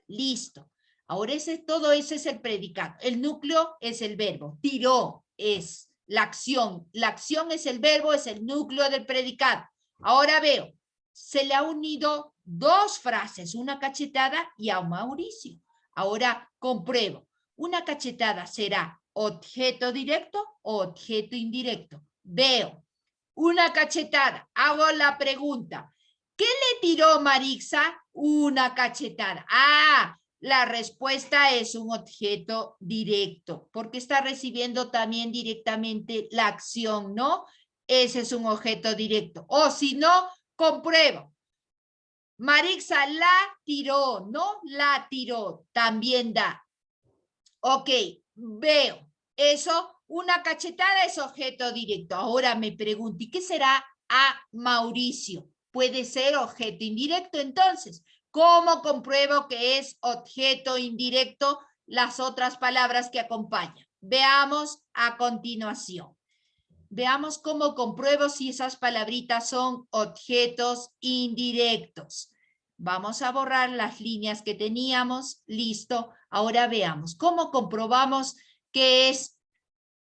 Speaker 1: Listo. Ahora todo ese es el predicado. El núcleo es el verbo. Tiró es la acción. La acción es el verbo, es el núcleo del predicado. Ahora veo, se le ha unido dos frases, una cachetada y a Mauricio. Ahora compruebo. Una cachetada será objeto directo o objeto indirecto. Veo una cachetada. Hago la pregunta. ¿Qué le tiró Marixa? Una cachetada. Ah, la respuesta es un objeto directo, porque está recibiendo también directamente la acción, ¿no? Ese es un objeto directo. O si no, compruebo. Marixa la tiró, ¿no? La tiró, también da. Ok, veo. Eso, una cachetada es objeto directo. Ahora me pregunto, ¿y qué será a Mauricio? Puede ser objeto indirecto, entonces. ¿Cómo compruebo que es objeto indirecto las otras palabras que acompañan? Veamos a continuación. Veamos cómo compruebo si esas palabritas son objetos indirectos. Vamos a borrar las líneas que teníamos. Listo. Ahora veamos cómo comprobamos que es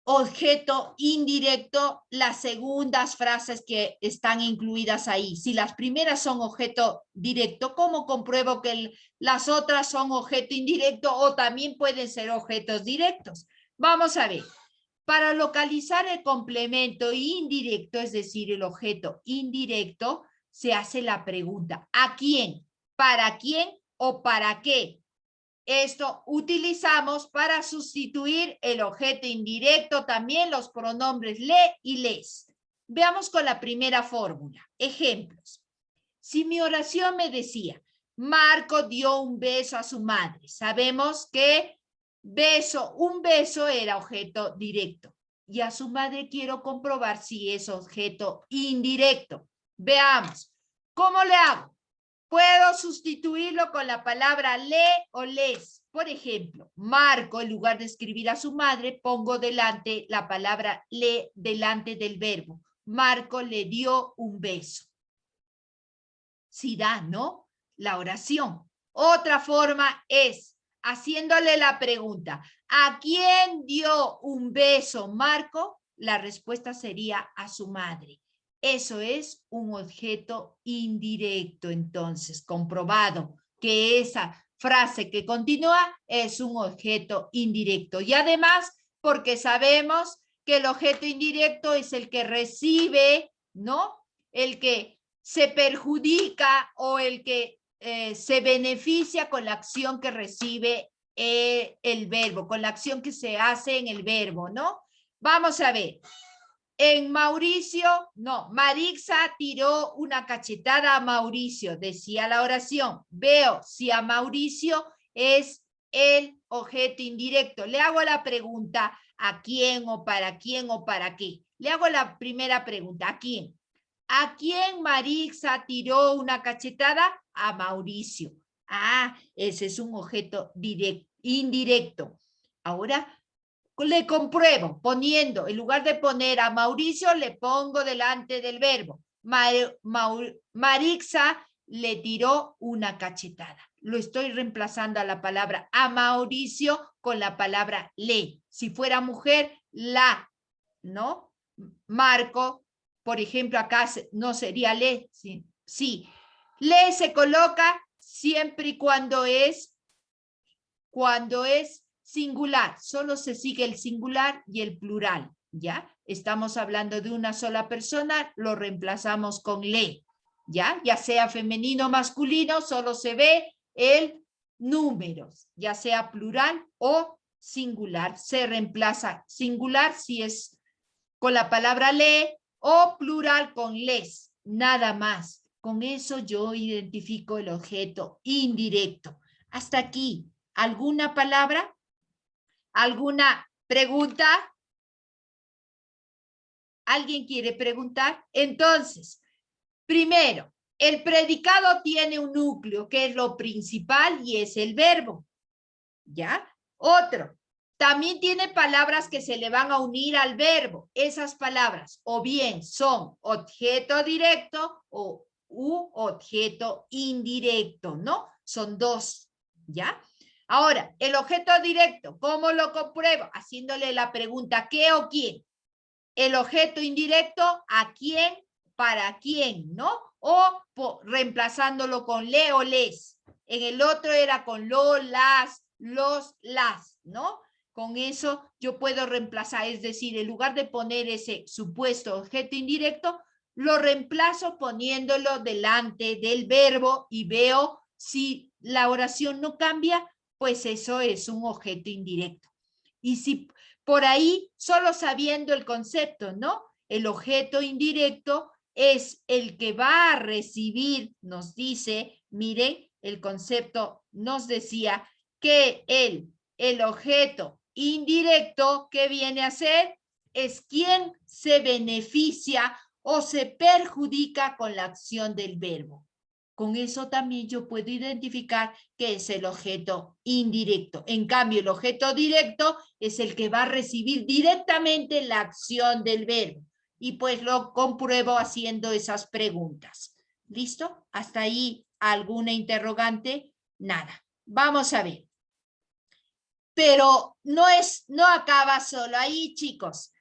Speaker 1: objeto indirecto las segundas frases que están incluidas ahí. Si las primeras son objeto directo, ¿cómo compruebo que las otras son objeto indirecto o también pueden ser objetos directos? Vamos a ver. Para localizar el complemento indirecto, es decir, el objeto indirecto, se hace la pregunta, ¿a quién? ¿Para quién o para qué? Esto utilizamos para sustituir el objeto indirecto, también los pronombres le y les. Veamos con la primera fórmula. Ejemplos. Si mi oración me decía, Marco dio un beso a su madre, sabemos que un beso era objeto directo. Y a su madre quiero comprobar si es objeto indirecto. Veamos. ¿Cómo le hago? Puedo sustituirlo con la palabra le o les. Por ejemplo, Marco, en lugar de escribir a su madre, pongo delante la palabra le delante del verbo. Marco le dio un beso. Sí da, ¿no? La oración. Otra forma es haciéndole la pregunta, ¿a quién dio un beso Marco? La respuesta sería a su madre. Eso es un objeto indirecto, entonces, comprobado que esa frase que continúa es un objeto indirecto. Y además, porque sabemos que el objeto indirecto es el que recibe, ¿no? El que se perjudica o el que se beneficia con la acción que recibe el verbo, con la acción que se hace en el verbo, ¿no? Vamos a ver. En Mauricio, no, Marixa tiró una cachetada a Mauricio, decía la oración. Veo si a Mauricio es el objeto indirecto. Le hago la pregunta, ¿a quién o para quién o para qué? Le hago la primera pregunta, ¿a quién? ¿A quién Marixa tiró una cachetada? A Mauricio. Ah, ese es un objeto indirecto. Ahora, le compruebo poniendo, en lugar de poner a Mauricio, le pongo delante del verbo. Marixa le tiró una cachetada. Lo estoy reemplazando a la palabra a Mauricio con la palabra le. Si fuera mujer, la, ¿no? Marco, por ejemplo, acá no sería le, sí. Le se coloca siempre y cuando es singular. Solo se sigue el singular y el plural, ¿ya? Estamos hablando de una sola persona, lo reemplazamos con le, ¿ya? Ya sea femenino o masculino, solo se ve el número, ya sea plural o singular. Se reemplaza singular si es con la palabra le o plural con les, nada más. Con eso yo identifico el objeto indirecto. Hasta aquí, ¿alguna palabra? ¿Alguna pregunta? ¿Alguien quiere preguntar? Entonces, primero, el predicado tiene un núcleo, que es lo principal y es el verbo. ¿Ya? Otro, también tiene palabras que se le van a unir al verbo. Esas palabras o bien son objeto directo u objeto indirecto, ¿no? Son dos, ¿ya? Ahora, el objeto directo, ¿cómo lo compruebo? Haciéndole la pregunta, ¿qué o quién? El objeto indirecto, ¿a quién? ¿Para quién? ¿No? O reemplazándolo con le o les. En el otro era con lo, las, los, las, ¿no? Con eso yo puedo reemplazar, es decir, en lugar de poner ese supuesto objeto indirecto, lo reemplazo poniéndolo delante del verbo y veo si la oración no cambia, pues eso es un objeto indirecto. Y si por ahí, solo sabiendo el concepto, ¿no? El objeto indirecto es el que va a recibir, nos dice, miren, el concepto nos decía que el objeto indirecto que viene a ser es quien se beneficia o se perjudica con la acción del verbo. Con eso también yo puedo identificar que es el objeto indirecto. En cambio, el objeto directo es el que va a recibir directamente la acción del verbo. Y pues lo compruebo haciendo esas preguntas. ¿Listo? ¿Hasta ahí alguna interrogante? Nada. Vamos a ver. Pero no acaba solo ahí, chicos.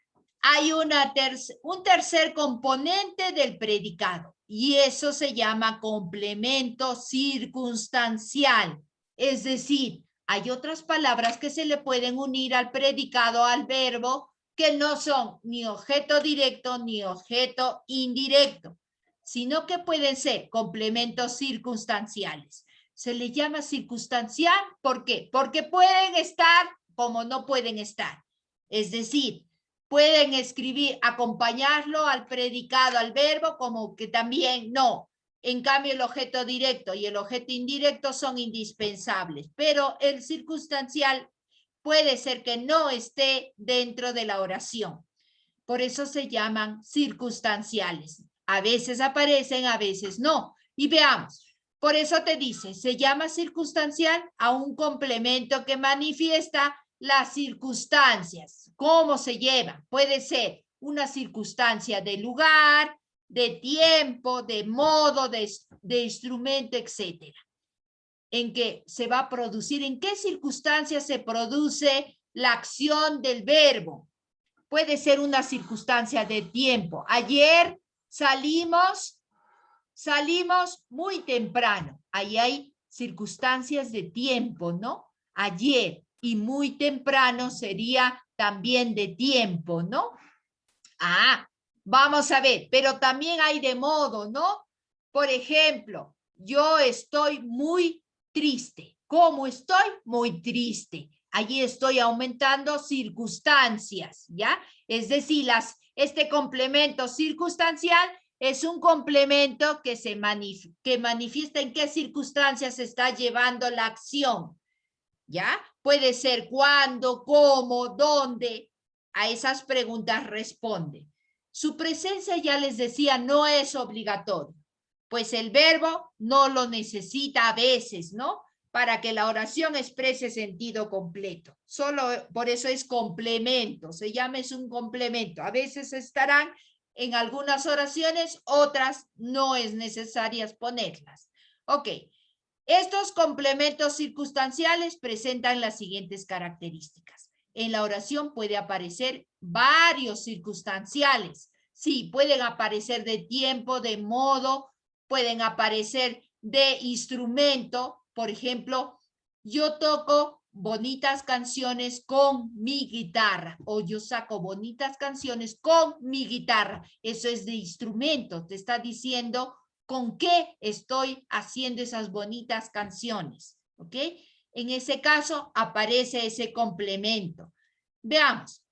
Speaker 1: Hay un tercer componente del predicado y eso se llama complemento circunstancial. Es decir, hay otras palabras que se le pueden unir al predicado, al verbo, que no son ni objeto directo ni objeto indirecto, sino que pueden ser complementos circunstanciales. Se le llama circunstancial, ¿por qué? Porque pueden estar como no pueden estar. Es decir, pueden escribir, acompañarlo al predicado, al verbo, como que también no. En cambio, el objeto directo y el objeto indirecto son indispensables, pero el circunstancial puede ser que no esté dentro de la oración. Por eso se llaman circunstanciales. A veces aparecen, a veces no. Y veamos. Por eso te dice, se llama circunstancial a un complemento que manifiesta las circunstancias. ¿Cómo se lleva? Puede ser una circunstancia de lugar, de tiempo, de modo, de instrumento, etcétera. En que se va a producir, en qué circunstancias se produce la acción del verbo. Puede ser una circunstancia de tiempo. Ayer salimos muy temprano. Ahí hay circunstancias de tiempo, ¿no? Ayer y muy temprano sería también de tiempo, ¿no? Ah, vamos a ver, pero también hay de modo, ¿no? Por ejemplo, yo estoy muy triste. ¿Cómo estoy? Muy triste. Allí estoy aumentando circunstancias, ¿ya? Es decir, este complemento circunstancial es un complemento que manifiesta en qué circunstancias se está llevando la acción, ¿ya? Puede ser cuándo, cómo, dónde. A esas preguntas responde. Su presencia, ya les decía, no es obligatorio, pues el verbo no lo necesita a veces, ¿no? para que la oración exprese sentido completo. Solo por eso es complemento, se llama es un complemento. A veces estarán en algunas oraciones, otras no es necesario ponerlas. Ok, estos complementos circunstanciales presentan las siguientes características. En la oración puede aparecer varios circunstanciales. Sí, pueden aparecer de tiempo, de modo, pueden aparecer de instrumento. Por ejemplo, yo toco bonitas canciones con mi guitarra o yo saco bonitas canciones con mi guitarra. Eso es de instrumento, te está diciendo con qué estoy haciendo esas bonitas canciones, ¿ok? En ese caso aparece ese complemento. Veamos.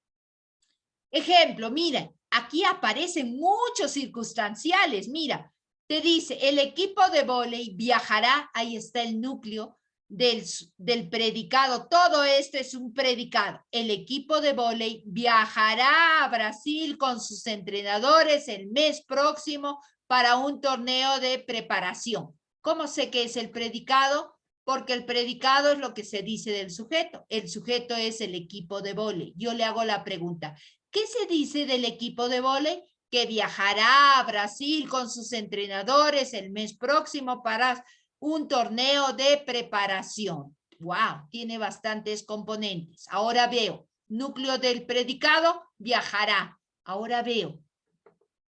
Speaker 1: Ejemplo, miren, aquí aparecen muchos circunstanciales. Mira, te dice, el equipo de vóley viajará, ahí está el núcleo del predicado. Todo esto es un predicado. El equipo de vóley viajará a Brasil con sus entrenadores el mes próximo para un torneo de preparación. ¿Cómo sé que es el predicado? Porque el predicado es lo que se dice del sujeto. El sujeto es el equipo de vóley. Yo le hago la pregunta, ¿qué se dice del equipo de vóley? Que viajará a Brasil con sus entrenadores el mes próximo para un torneo de preparación. ¡Wow! Tiene bastantes componentes. Ahora veo, núcleo del predicado, viajará. Ahora veo,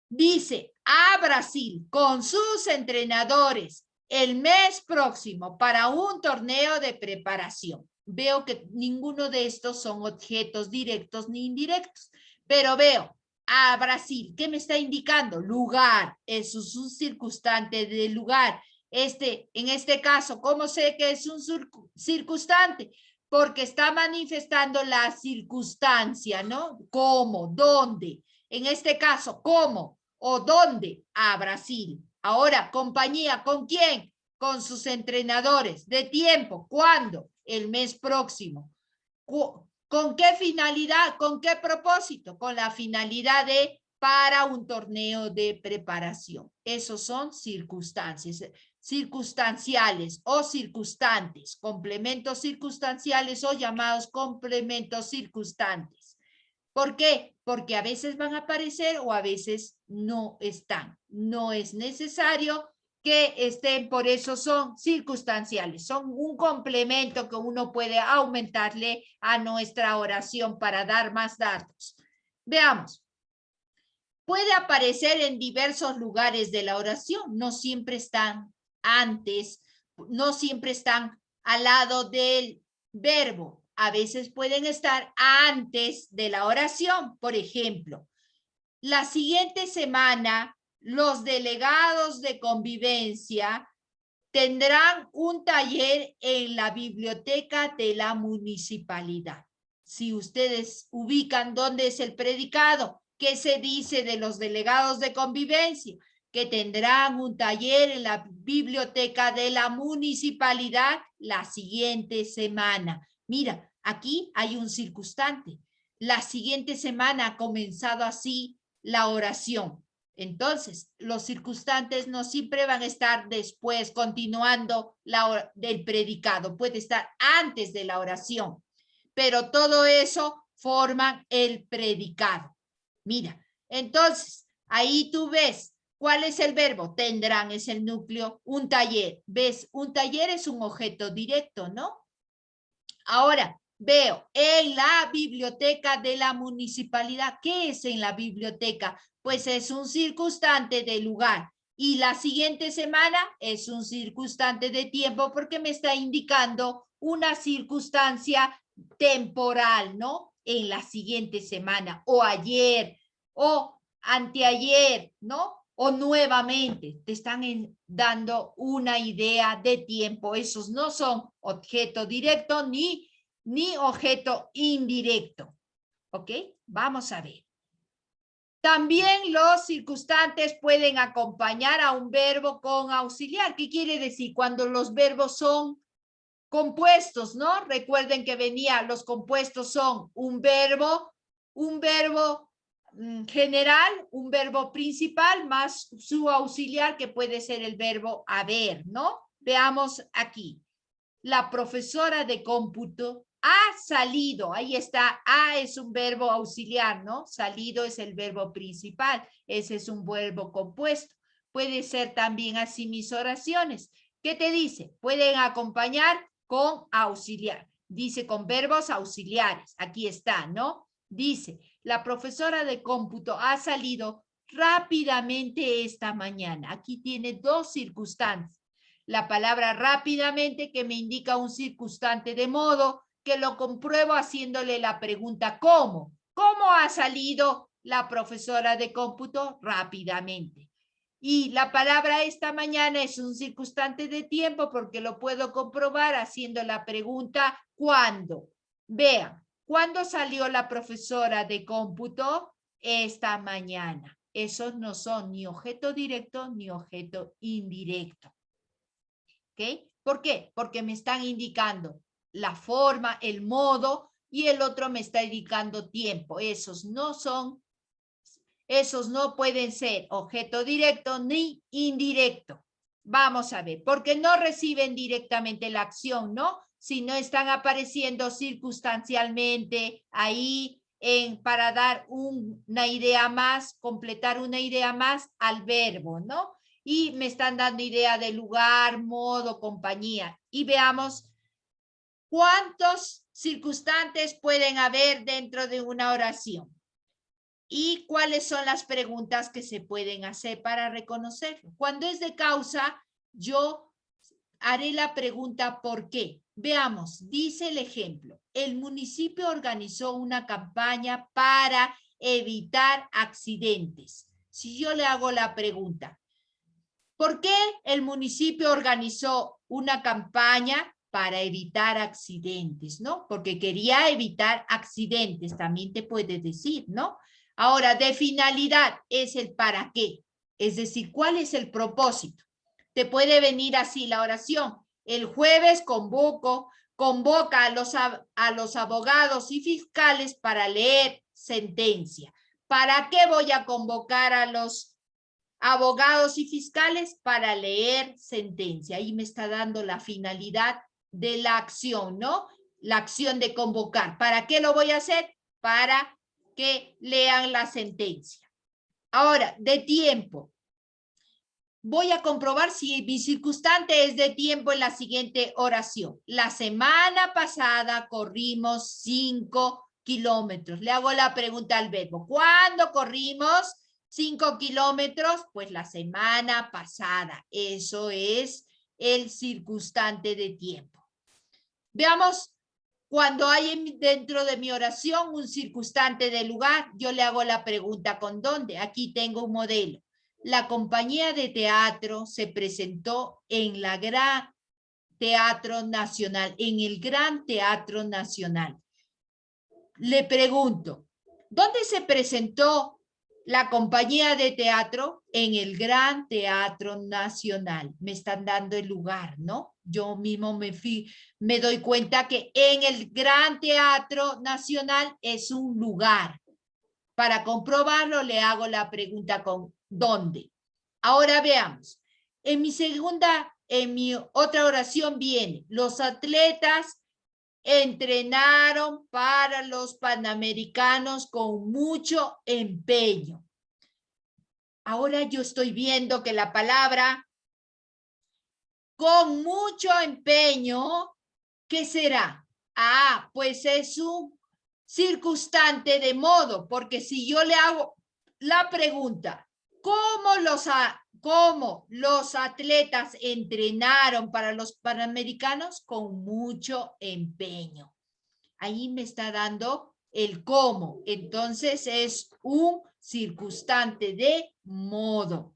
Speaker 1: dice a Brasil con sus entrenadores el mes próximo para un torneo de preparación. Veo que ninguno de estos son objetos directos ni indirectos, pero veo a Brasil. ¿Qué me está indicando? Lugar. Eso es un circunstante de lugar. En este caso, ¿cómo sé que es un circunstante? Porque está manifestando la circunstancia, ¿no? ¿Cómo? ¿Dónde? En este caso, ¿cómo? ¿O dónde? A Brasil. Ahora, compañía, ¿con quién? Con sus entrenadores. ¿De tiempo? ¿Cuándo? El mes próximo. ¿Con qué finalidad? ¿Con qué propósito? Con la finalidad de para un torneo de preparación. Esos son circunstancias, circunstanciales o circunstantes, complementos circunstanciales o llamados complementos circunstantes. ¿Por qué? Porque a veces van a aparecer o a veces no están. No es necesario que estén, por eso son circunstanciales, son un complemento que uno puede aumentarle a nuestra oración para dar más datos. Veamos. Puede aparecer en diversos lugares de la oración, no siempre están antes, no siempre están al lado del verbo. A veces pueden estar antes de la oración. Por ejemplo, la siguiente semana, los delegados de convivencia tendrán un taller en la biblioteca de la municipalidad. Si ustedes ubican dónde es el predicado, ¿qué se dice de los delegados de convivencia? Que tendrán un taller en la biblioteca de la municipalidad la siguiente semana. Mira, aquí hay un circunstante. La siguiente semana ha comenzado así la oración. Entonces, los circunstantes no siempre van a estar después, continuando del predicado. Puede estar antes de la oración. Pero todo eso forma el predicado. Mira, entonces, ahí tú ves, ¿cuál es el verbo? Tendrán, es el núcleo, un taller. ¿Ves? Un taller es un objeto directo, ¿no? Ahora, veo, en la biblioteca de la municipalidad. ¿Qué es en la biblioteca? Pues es un circunstante de lugar. Y la siguiente semana es un circunstante de tiempo porque me está indicando una circunstancia temporal, ¿no? En la siguiente semana, o ayer, o anteayer, ¿no? O nuevamente, te están dando una idea de tiempo. Esos no son objeto directo ni objeto indirecto. ¿Ok? Vamos a ver. También los circunstantes pueden acompañar a un verbo con auxiliar. ¿Qué quiere decir? Cuando los verbos son compuestos, ¿no? Recuerden que los compuestos son un verbo general, un verbo principal más su auxiliar que puede ser el verbo haber, ¿no? Veamos aquí. la profesora de cómputo ha salido. Ahí está, ha es un verbo auxiliar, ¿no? Salido es el verbo principal. Ese es un verbo compuesto. Puede ser también así mis oraciones. ¿Qué te dice? Pueden acompañar con auxiliar. Dice con verbos auxiliares. Aquí está, ¿no? Dice, la profesora de cómputo ha salido rápidamente esta mañana. Aquí tiene dos circunstancias. La palabra rápidamente que me indica un circunstante de modo que lo compruebo haciéndole la pregunta ¿cómo? ¿Cómo ha salido la profesora de cómputo? Rápidamente. Y la palabra esta mañana es un circunstante de tiempo porque lo puedo comprobar haciendo la pregunta ¿cuándo? Vean, ¿cuándo salió la profesora de cómputo? Esta mañana. Esos no son ni objeto directo ni objeto indirecto. ¿Ok? ¿Por qué? Porque me están indicando la forma, el modo y el otro me está indicando tiempo. Esos no pueden ser objeto directo ni indirecto. Vamos a ver, porque no reciben directamente la acción, ¿no? Si no están apareciendo circunstancialmente ahí para dar una idea más, completar una idea más al verbo, ¿no? Y me están dando idea de lugar, modo, compañía. Y veamos cuántos circunstantes pueden haber dentro de una oración. ¿Y cuáles son las preguntas que se pueden hacer para reconocerlo? Cuando es de causa, yo haré la pregunta ¿por qué? Veamos, dice el ejemplo. El municipio organizó una campaña para evitar accidentes. Si yo le hago la pregunta, ¿por qué el municipio organizó una campaña para evitar accidentes, ¿no? Porque quería evitar accidentes, también te puede decir, ¿no? Ahora, de finalidad es el para qué, es decir, ¿cuál es el propósito? Te puede venir así la oración. El jueves convoca a los abogados y fiscales para leer sentencia. ¿Para qué voy a convocar a los abogados y fiscales? Para leer sentencia. Ahí me está dando la finalidad de la acción, ¿no? La acción de convocar. ¿Para qué lo voy a hacer? Para que lean la sentencia. Ahora, de tiempo. Voy a comprobar si mi circunstante es de tiempo en la siguiente oración. La semana pasada corrimos 5 kilómetros. Le hago la pregunta al verbo. ¿Cuándo corrimos 5 kilómetros? Pues la semana pasada. Eso es el circunstante de tiempo. Veamos. Cuando hay dentro de mi oración un circunstante de lugar, yo le hago la pregunta ¿con dónde? Aquí tengo un modelo. La compañía de teatro se presentó en la Gran Teatro Nacional, en el Gran Teatro Nacional. Le pregunto, ¿dónde se presentó la compañía de teatro? En el Gran Teatro Nacional. Me están dando el lugar, ¿no? Yo mismo me doy cuenta que en el Gran Teatro Nacional es un lugar. Para comprobarlo, le hago la pregunta con ¿dónde? Ahora veamos. En mi otra oración viene, los atletas entrenaron para los Panamericanos con mucho empeño. Ahora yo estoy viendo que la palabra con mucho empeño, ¿qué será? Ah, pues es un circunstante de modo, porque si yo le hago la pregunta, ¿cómo los atletas entrenaron para los Panamericanos? Con mucho empeño. Ahí me está dando el cómo. Entonces es un circunstante de modo.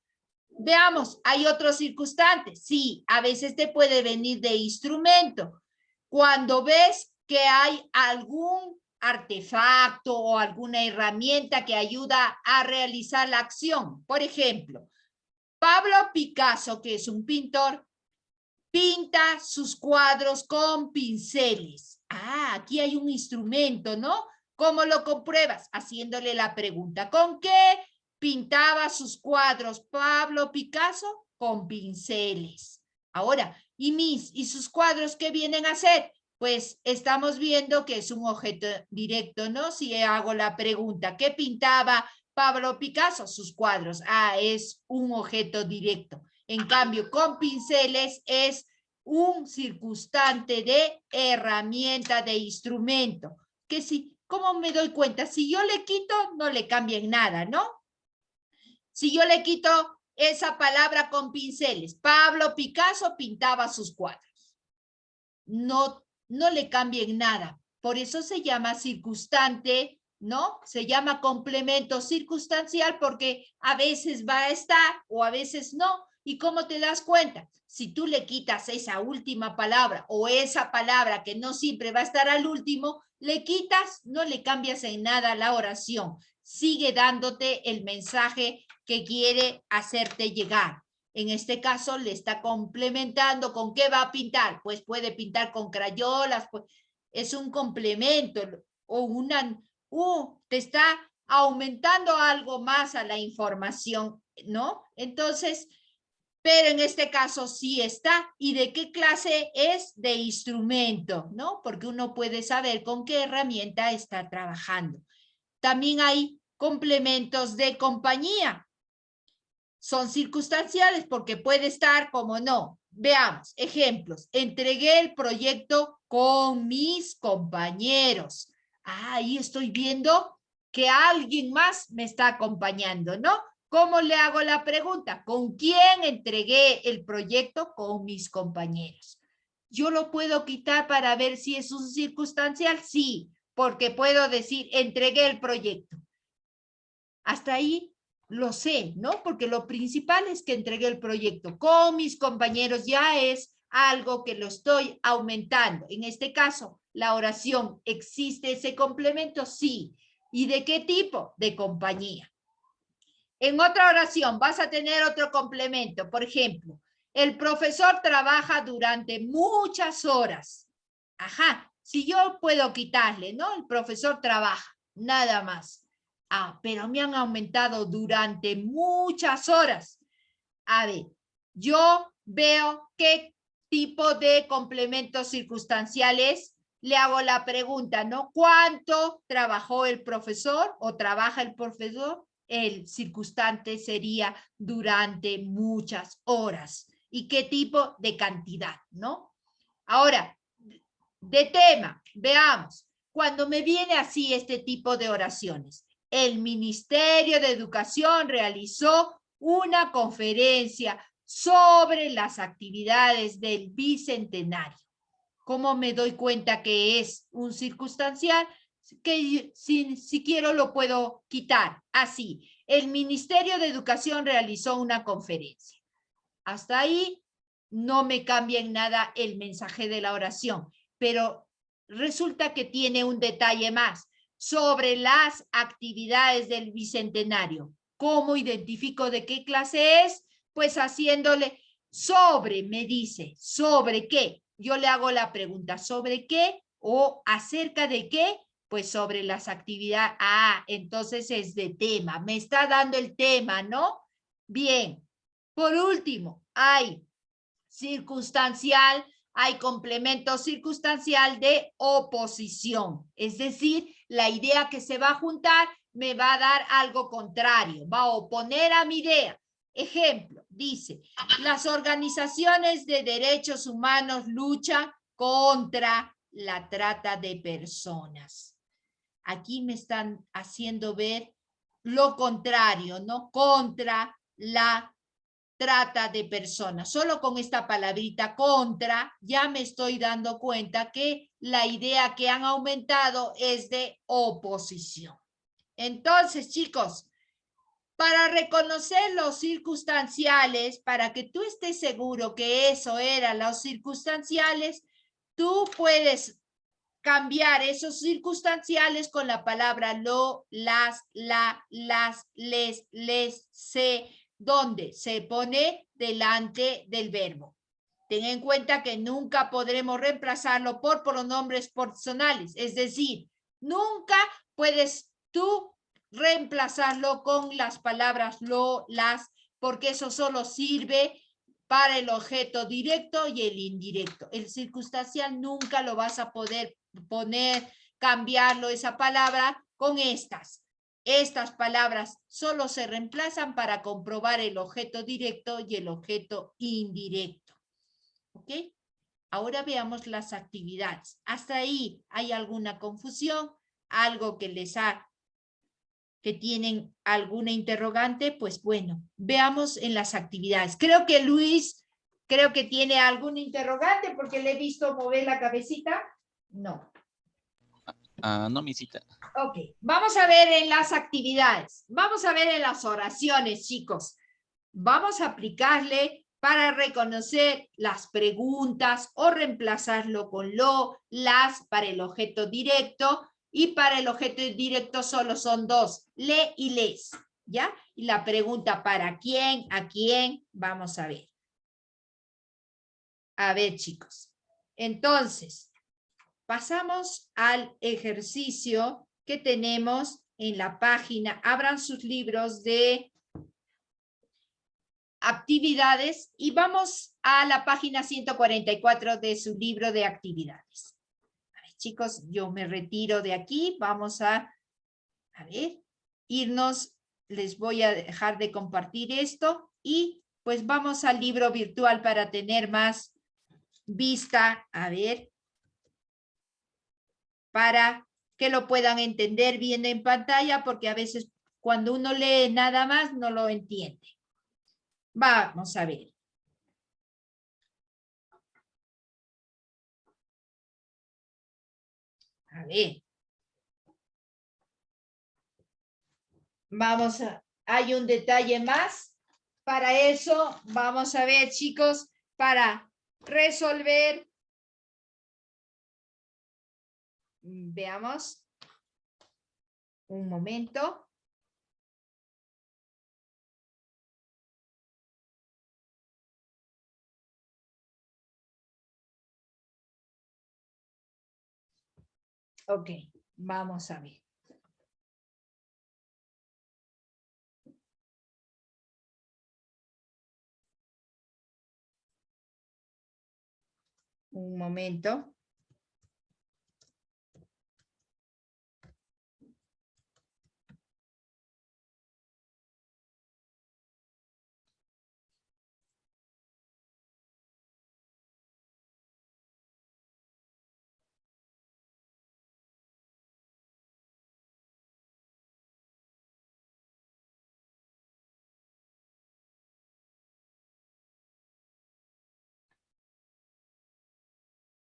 Speaker 1: Veamos, ¿hay otros circunstantes? Sí, a veces te puede venir de instrumento. Cuando ves que hay algún artefacto o alguna herramienta que ayuda a realizar la acción. Por ejemplo, Pablo Picasso, que es un pintor, pinta sus cuadros con pinceles. Ah, aquí hay un instrumento, ¿no? ¿Cómo lo compruebas? Haciéndole la pregunta. ¿Con qué pintaba sus cuadros Pablo Picasso? Con pinceles. Ahora, ¿y sus cuadros qué vienen a ser? Pues estamos viendo que es un objeto directo, ¿no? Si hago la pregunta, ¿qué pintaba Pablo Picasso? Sus cuadros. Ah, es un objeto directo. En cambio, con pinceles es un circunstante de herramienta, de instrumento. Que si, ¿cómo me doy cuenta? Si yo le quito, no le cambia en nada, ¿no? Si yo le quito esa palabra con pinceles, Pablo Picasso pintaba sus cuadros. No le cambia en nada. Por eso se llama circunstante, ¿no? Se llama complemento circunstancial porque a veces va a estar o a veces no. ¿Y cómo te das cuenta? Si tú le quitas esa última palabra o esa palabra que no siempre va a estar al último, le quitas, no le cambias en nada la oración. Sigue dándote el mensaje que quiere hacerte llegar. En este caso le está complementando. ¿Con qué va a pintar? Pues puede pintar con crayolas, pues es un complemento o te está aumentando algo más a la información, ¿no? Entonces, pero en este caso sí está. ¿Y de qué clase es? De instrumento, ¿no? Porque uno puede saber con qué herramienta está trabajando. También hay complementos de compañía. Son circunstanciales porque puede estar como no. Veamos, ejemplos. Entregué el proyecto con mis compañeros. Ahí estoy viendo que alguien más me está acompañando, ¿no? ¿Cómo le hago la pregunta? ¿Con quién entregué el proyecto? Con mis compañeros. ¿Yo lo puedo quitar para ver si es un circunstancial? Sí, porque puedo decir entregué el proyecto. Hasta ahí lo sé, ¿no? Porque lo principal es que entregué el proyecto con mis compañeros, ya es algo que lo estoy aumentando. En este caso, la oración, ¿existe ese complemento? Sí. ¿Y de qué tipo? De compañía. En otra oración vas a tener otro complemento. Por ejemplo, el profesor trabaja durante muchas horas. Ajá, si yo puedo quitarle, ¿no? El profesor trabaja, nada más. Ah, pero me han aumentado durante muchas horas. A ver, yo veo qué tipo de complementos circunstanciales. Le hago la pregunta, ¿no? ¿Cuánto trabajó el profesor o trabaja el profesor? El circunstante sería durante muchas horas. ¿Y qué tipo de cantidad, no? Ahora, de tema, veamos. Cuando me viene así este tipo de oraciones, el Ministerio de Educación realizó una conferencia sobre las actividades del Bicentenario. ¿Cómo me doy cuenta que es un circunstancial? Que si quiero lo puedo quitar. Así, el Ministerio de Educación realizó una conferencia. Hasta ahí no me cambia en nada el mensaje de la oración, pero resulta que tiene un detalle más sobre las actividades del Bicentenario. ¿Cómo identifico de qué clase es? Pues haciéndole sobre, me dice, ¿sobre qué? Yo le hago la pregunta, ¿sobre qué? O ¿acerca de qué? Pues sobre las actividades. Ah, entonces es de tema. Me está dando el tema, ¿no? Bien. Por último, hay circunstancial, hay complemento circunstancial de oposición. Es decir, la idea que se va a juntar me va a dar algo contrario, va a oponer a mi idea. Ejemplo, dice, las organizaciones de derechos humanos luchan contra la trata de personas. Aquí me están haciendo ver lo contrario, ¿no? Contra la trata de personas. Solo con esta palabrita contra ya me estoy dando cuenta que la idea que han aumentado es de oposición. Entonces, chicos, para reconocer los circunstanciales, para que tú estés seguro que eso era los circunstanciales, tú puedes cambiar esos circunstanciales con la palabra lo, las, la, las, les, se, donde se pone delante del verbo. Ten en cuenta que nunca podremos reemplazarlo por pronombres personales, es decir, nunca puedes tú reemplazarlo con las palabras lo, las, porque eso solo sirve para el objeto directo y el indirecto. El circunstancial nunca lo vas a poder poner, cambiarlo, esa palabra, con estas. Estas palabras solo se reemplazan para comprobar el objeto directo y el objeto indirecto. ¿Ok? Ahora veamos las actividades. ¿Hasta ahí hay alguna confusión? ¿Algo que que tienen alguna interrogante? Pues bueno, veamos en las actividades. Creo que Luis, tiene algún interrogante porque le he visto mover la cabecita. No.
Speaker 6: No, misita.
Speaker 1: Ok, vamos a ver en las actividades. Vamos a ver en las oraciones, chicos. Vamos a aplicarle para reconocer las preguntas o reemplazarlo con lo, las para el objeto directo, y para el objeto directo solo son dos, le y les, ¿ya? Y la pregunta ¿para quién? ¿A quién? Vamos a ver. A ver, chicos. Entonces, pasamos al ejercicio que tenemos en la página. Abran sus libros de actividades y vamos a la página 144 de su libro de actividades. A ver, chicos, yo me retiro de aquí. Vamos a ver, irnos. Les voy a dejar de compartir esto y pues vamos al libro virtual para tener más vista. A ver, para que lo puedan entender bien en pantalla, porque a veces cuando uno lee nada más no lo entiende. Vamos a ver. A ver. Vamos a, hay un detalle más. Para eso vamos a ver, chicos, para resolver. Veamos. Un momento. Ok, vamos a ver. Un momento.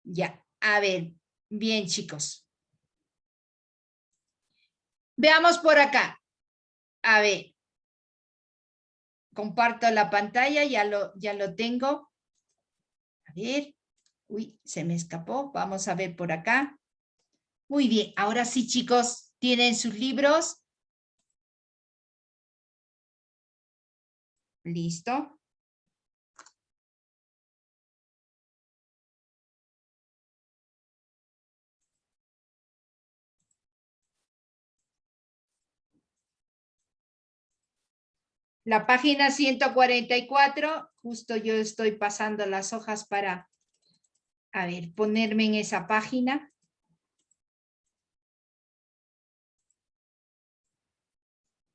Speaker 1: Ya, a ver, bien, chicos. Veamos por acá. A ver. Comparto la pantalla, ya lo tengo. A ver. Uy, se me escapó. Vamos a ver por acá. Muy bien, ahora sí, chicos, ¿tienen sus libros? Listo. La página 144, justo yo estoy pasando las hojas para, a ver, ponerme en esa página.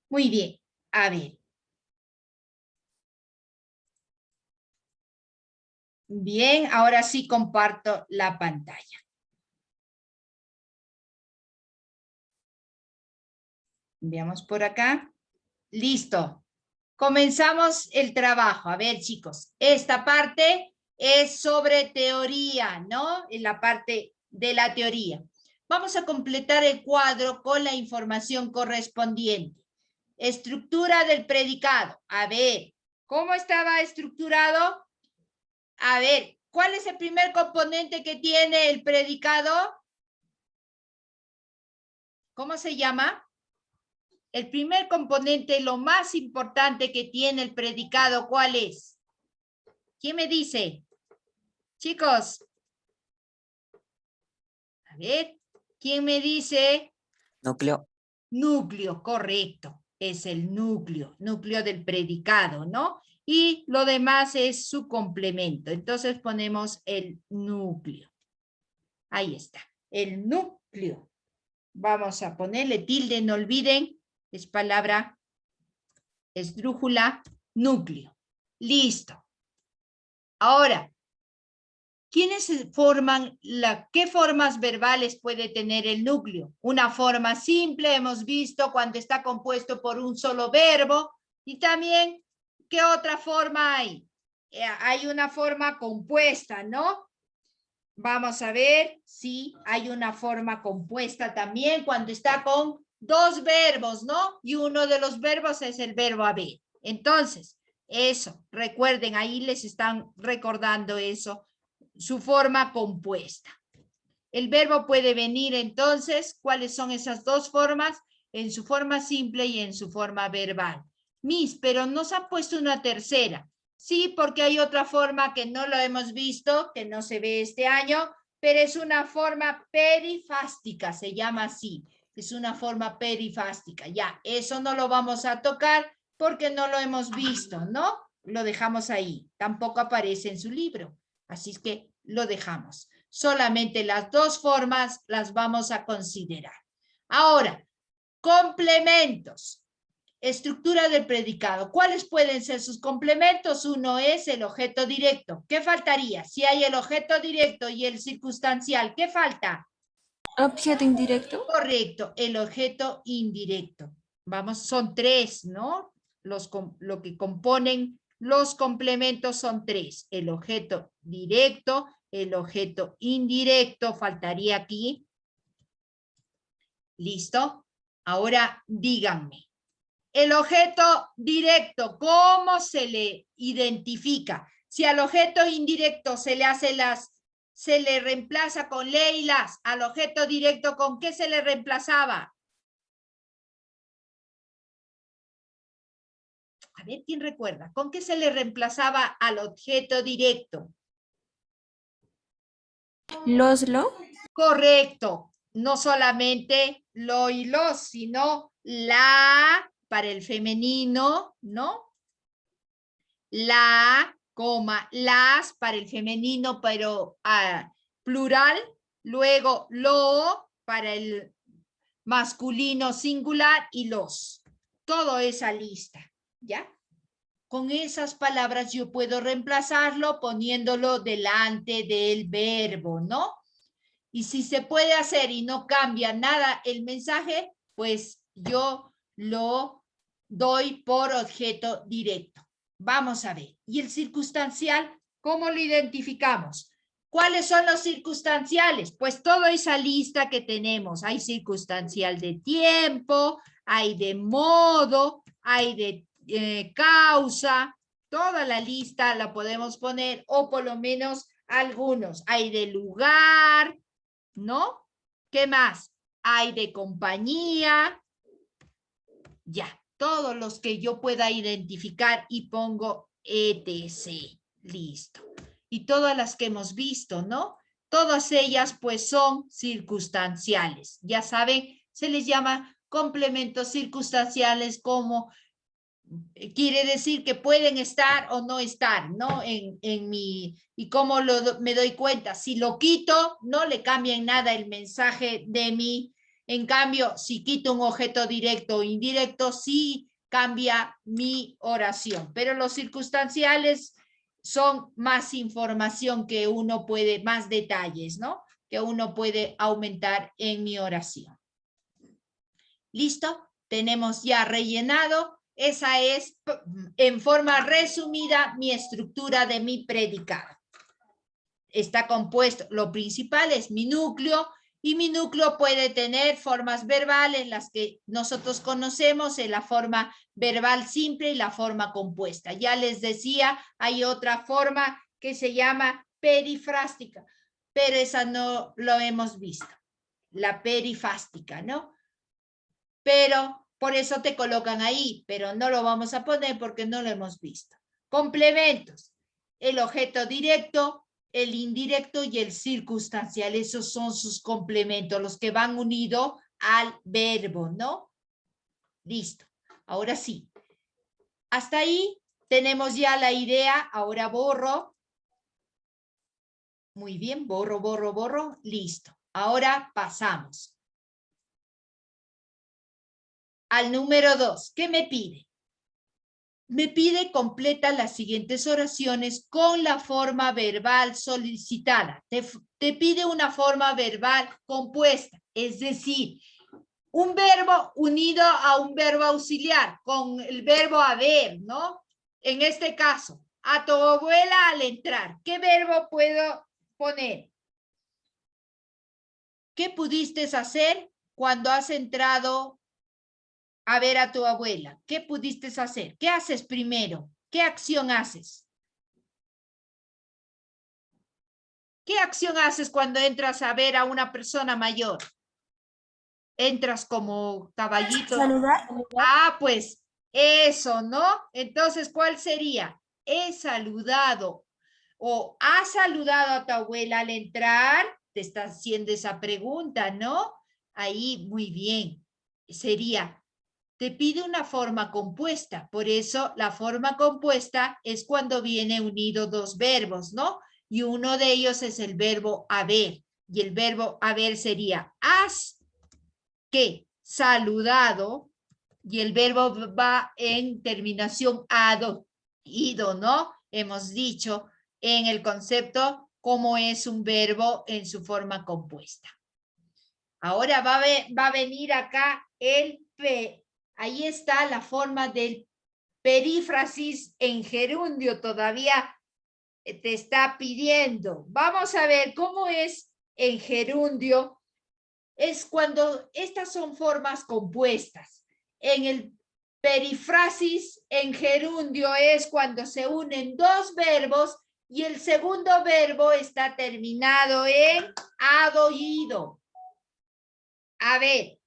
Speaker 1: Muy bien, a ver. Bien, ahora sí comparto la pantalla. Veamos por acá. Listo. Comenzamos el trabajo. A ver, chicos, esta parte es sobre teoría, ¿no? En la parte de la teoría. Vamos a completar el cuadro con la información correspondiente. Estructura del predicado. A ver, ¿cómo estaba estructurado? A ver, ¿cuál es el primer componente que tiene el predicado? ¿Cómo se llama? El primer componente, lo más importante que tiene el predicado, ¿cuál es? ¿Quién me dice? Chicos. A ver, ¿quién me dice?
Speaker 3: Núcleo.
Speaker 1: Núcleo, correcto. Es el núcleo del predicado, ¿no? y lo demás es su complemento. Entonces ponemos el núcleo. Ahí está, el núcleo. Vamos a ponerle tilde, no olviden, es palabra esdrújula, núcleo. Listo. Ahora, ¿quiénes forman qué formas verbales puede tener el núcleo? Una forma simple, hemos visto cuando está compuesto por un solo verbo, y también, ¿qué otra forma hay? Hay una forma compuesta, ¿no? Vamos a ver si hay una forma compuesta también cuando está con dos verbos, ¿no? Y uno de los verbos es el verbo haber. Entonces, eso, recuerden, ahí les están recordando eso, su forma compuesta. El verbo puede venir entonces, ¿cuáles son esas dos formas? En su forma simple y en su forma verbal. Miss, pero nos ha puesto una tercera. Sí, porque hay otra forma que no lo hemos visto, que no se ve este año, pero es una forma perifástica, se llama así. Es una forma perifástica. Ya, eso no lo vamos a tocar porque no lo hemos visto, ¿no? Lo dejamos ahí. Tampoco aparece en su libro. Así es que lo dejamos. Solamente las dos formas las vamos a considerar. Ahora, complementos. Estructura del predicado. ¿Cuáles pueden ser sus complementos? Uno es el objeto directo. ¿Qué faltaría? Si hay el objeto directo y el circunstancial, ¿qué falta?
Speaker 4: Objeto indirecto.
Speaker 1: Correcto, el objeto indirecto. Vamos, son tres, ¿no? Lo que componen los complementos son tres. El objeto directo, el objeto indirecto, faltaría aquí. ¿Listo? Ahora díganme. El objeto directo, ¿cómo se le identifica? Si al objeto indirecto se le reemplaza con leilas, al objeto directo, ¿con qué se le reemplazaba? A ver, ¿quién recuerda? ¿Con qué se le reemplazaba al objeto directo?
Speaker 4: Lo.
Speaker 1: Correcto. No solamente lo y los, sino la para el femenino, ¿no? La, coma, las para el femenino, pero plural. Luego lo para el masculino singular y los. Todo esa lista, ¿ya? Con esas palabras yo puedo reemplazarlo poniéndolo delante del verbo, ¿no? Y si se puede hacer y no cambia nada el mensaje, pues yo lo doy por objeto directo. Vamos a ver. ¿Y el circunstancial? ¿Cómo lo identificamos? ¿Cuáles son los circunstanciales? Pues toda esa lista que tenemos. Hay circunstancial de tiempo, hay de modo, hay de causa. Toda la lista la podemos poner, o por lo menos algunos. Hay de lugar, ¿no? ¿Qué más? Hay de compañía. Ya, todos los que yo pueda identificar y pongo etc. Listo. Y todas las que hemos visto, ¿no? Todas ellas pues son circunstanciales. Ya saben, se les llama complementos circunstanciales como quiere decir que pueden estar o no estar, ¿no? ¿Y cómo me doy cuenta? Si lo quito, no le cambia en nada el mensaje de mí. En cambio, si quito un objeto directo o indirecto, sí cambia mi oración. Pero los circunstanciales son más información que uno puede, más detalles, ¿no? Que uno puede aumentar en mi oración. ¿Listo? Tenemos ya rellenado. Esa es, en forma resumida, mi estructura de mi predicado. Está compuesto, lo principal es mi núcleo, y mi núcleo puede tener formas verbales, las que nosotros conocemos en la forma verbal simple y la forma compuesta. Ya les decía, hay otra forma que se llama perifrástica, pero esa no lo hemos visto. La perifástica, ¿no? Pero por eso te colocan ahí, pero no lo vamos a poner porque no lo hemos visto. Complementos. El objeto directo, el indirecto y el circunstancial. Esos son sus complementos, los que van unidos al verbo, ¿no? Listo. Ahora sí. Hasta ahí tenemos ya la idea, ahora borro. Muy bien, borro, listo. Ahora pasamos al número 2. ¿Qué me pide? Me pide completa las siguientes oraciones con la forma verbal solicitada. Te pide una forma verbal compuesta, es decir, un verbo unido a un verbo auxiliar con el verbo haber, ¿no? En este caso, a tu abuela al entrar. ¿Qué verbo puedo poner? ¿Qué pudiste hacer cuando has entrado a ver a tu abuela? ¿Qué pudiste hacer? ¿Qué haces primero? ¿Qué acción haces? ¿Qué acción haces cuando entras a ver a una persona mayor? Entras como caballito.
Speaker 4: Saludar.
Speaker 1: Ah, pues eso, ¿no? Entonces, ¿cuál sería? He saludado o has saludado a tu abuela al entrar. Te está haciendo esa pregunta, ¿no? Ahí, muy bien. Sería, te pide una forma compuesta. Por eso, la forma compuesta es cuando viene unido dos verbos, ¿no? Y uno de ellos es el verbo haber. Y el verbo haber sería, has que saludado, y el verbo va en terminación ado, ido, ¿no? Hemos dicho en el concepto cómo es un verbo en su forma compuesta. Ahora va a venir acá el P. Ahí está la forma del perífrasis en gerundio, todavía te está pidiendo. Vamos a ver cómo es en gerundio. Es cuando estas son formas compuestas. En el perífrasis en gerundio es cuando se unen dos verbos y el segundo verbo está terminado en ado, ido. A ver,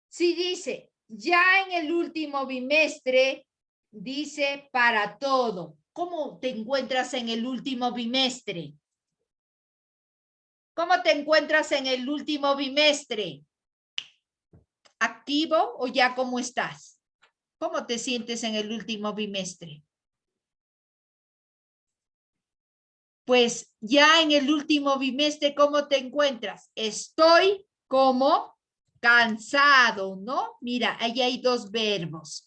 Speaker 1: si dice, ya en el último bimestre, dice para todo. ¿Cómo te encuentras en el último bimestre? ¿Cómo te encuentras en el último bimestre? ¿Activo o ya cómo estás? ¿Cómo te sientes en el último bimestre? Pues ya en el último bimestre, ¿cómo te encuentras? Estoy como cansado, ¿no? Mira, ahí hay dos verbos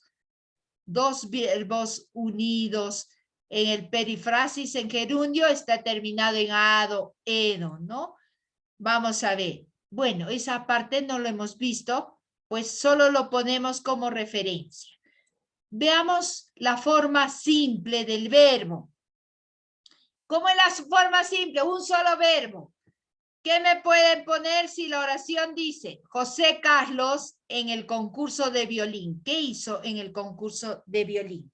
Speaker 1: unidos. En el perífrasis en gerundio está terminado en ado, edo, ¿no? Vamos a ver. Bueno, esa parte no lo hemos visto, pues solo lo ponemos como referencia. Veamos la forma simple del verbo. ¿Cómo es la forma simple? Un solo verbo. ¿Qué me pueden poner si la oración dice José Carlos en el concurso de violín? ¿Qué hizo en el concurso de violín?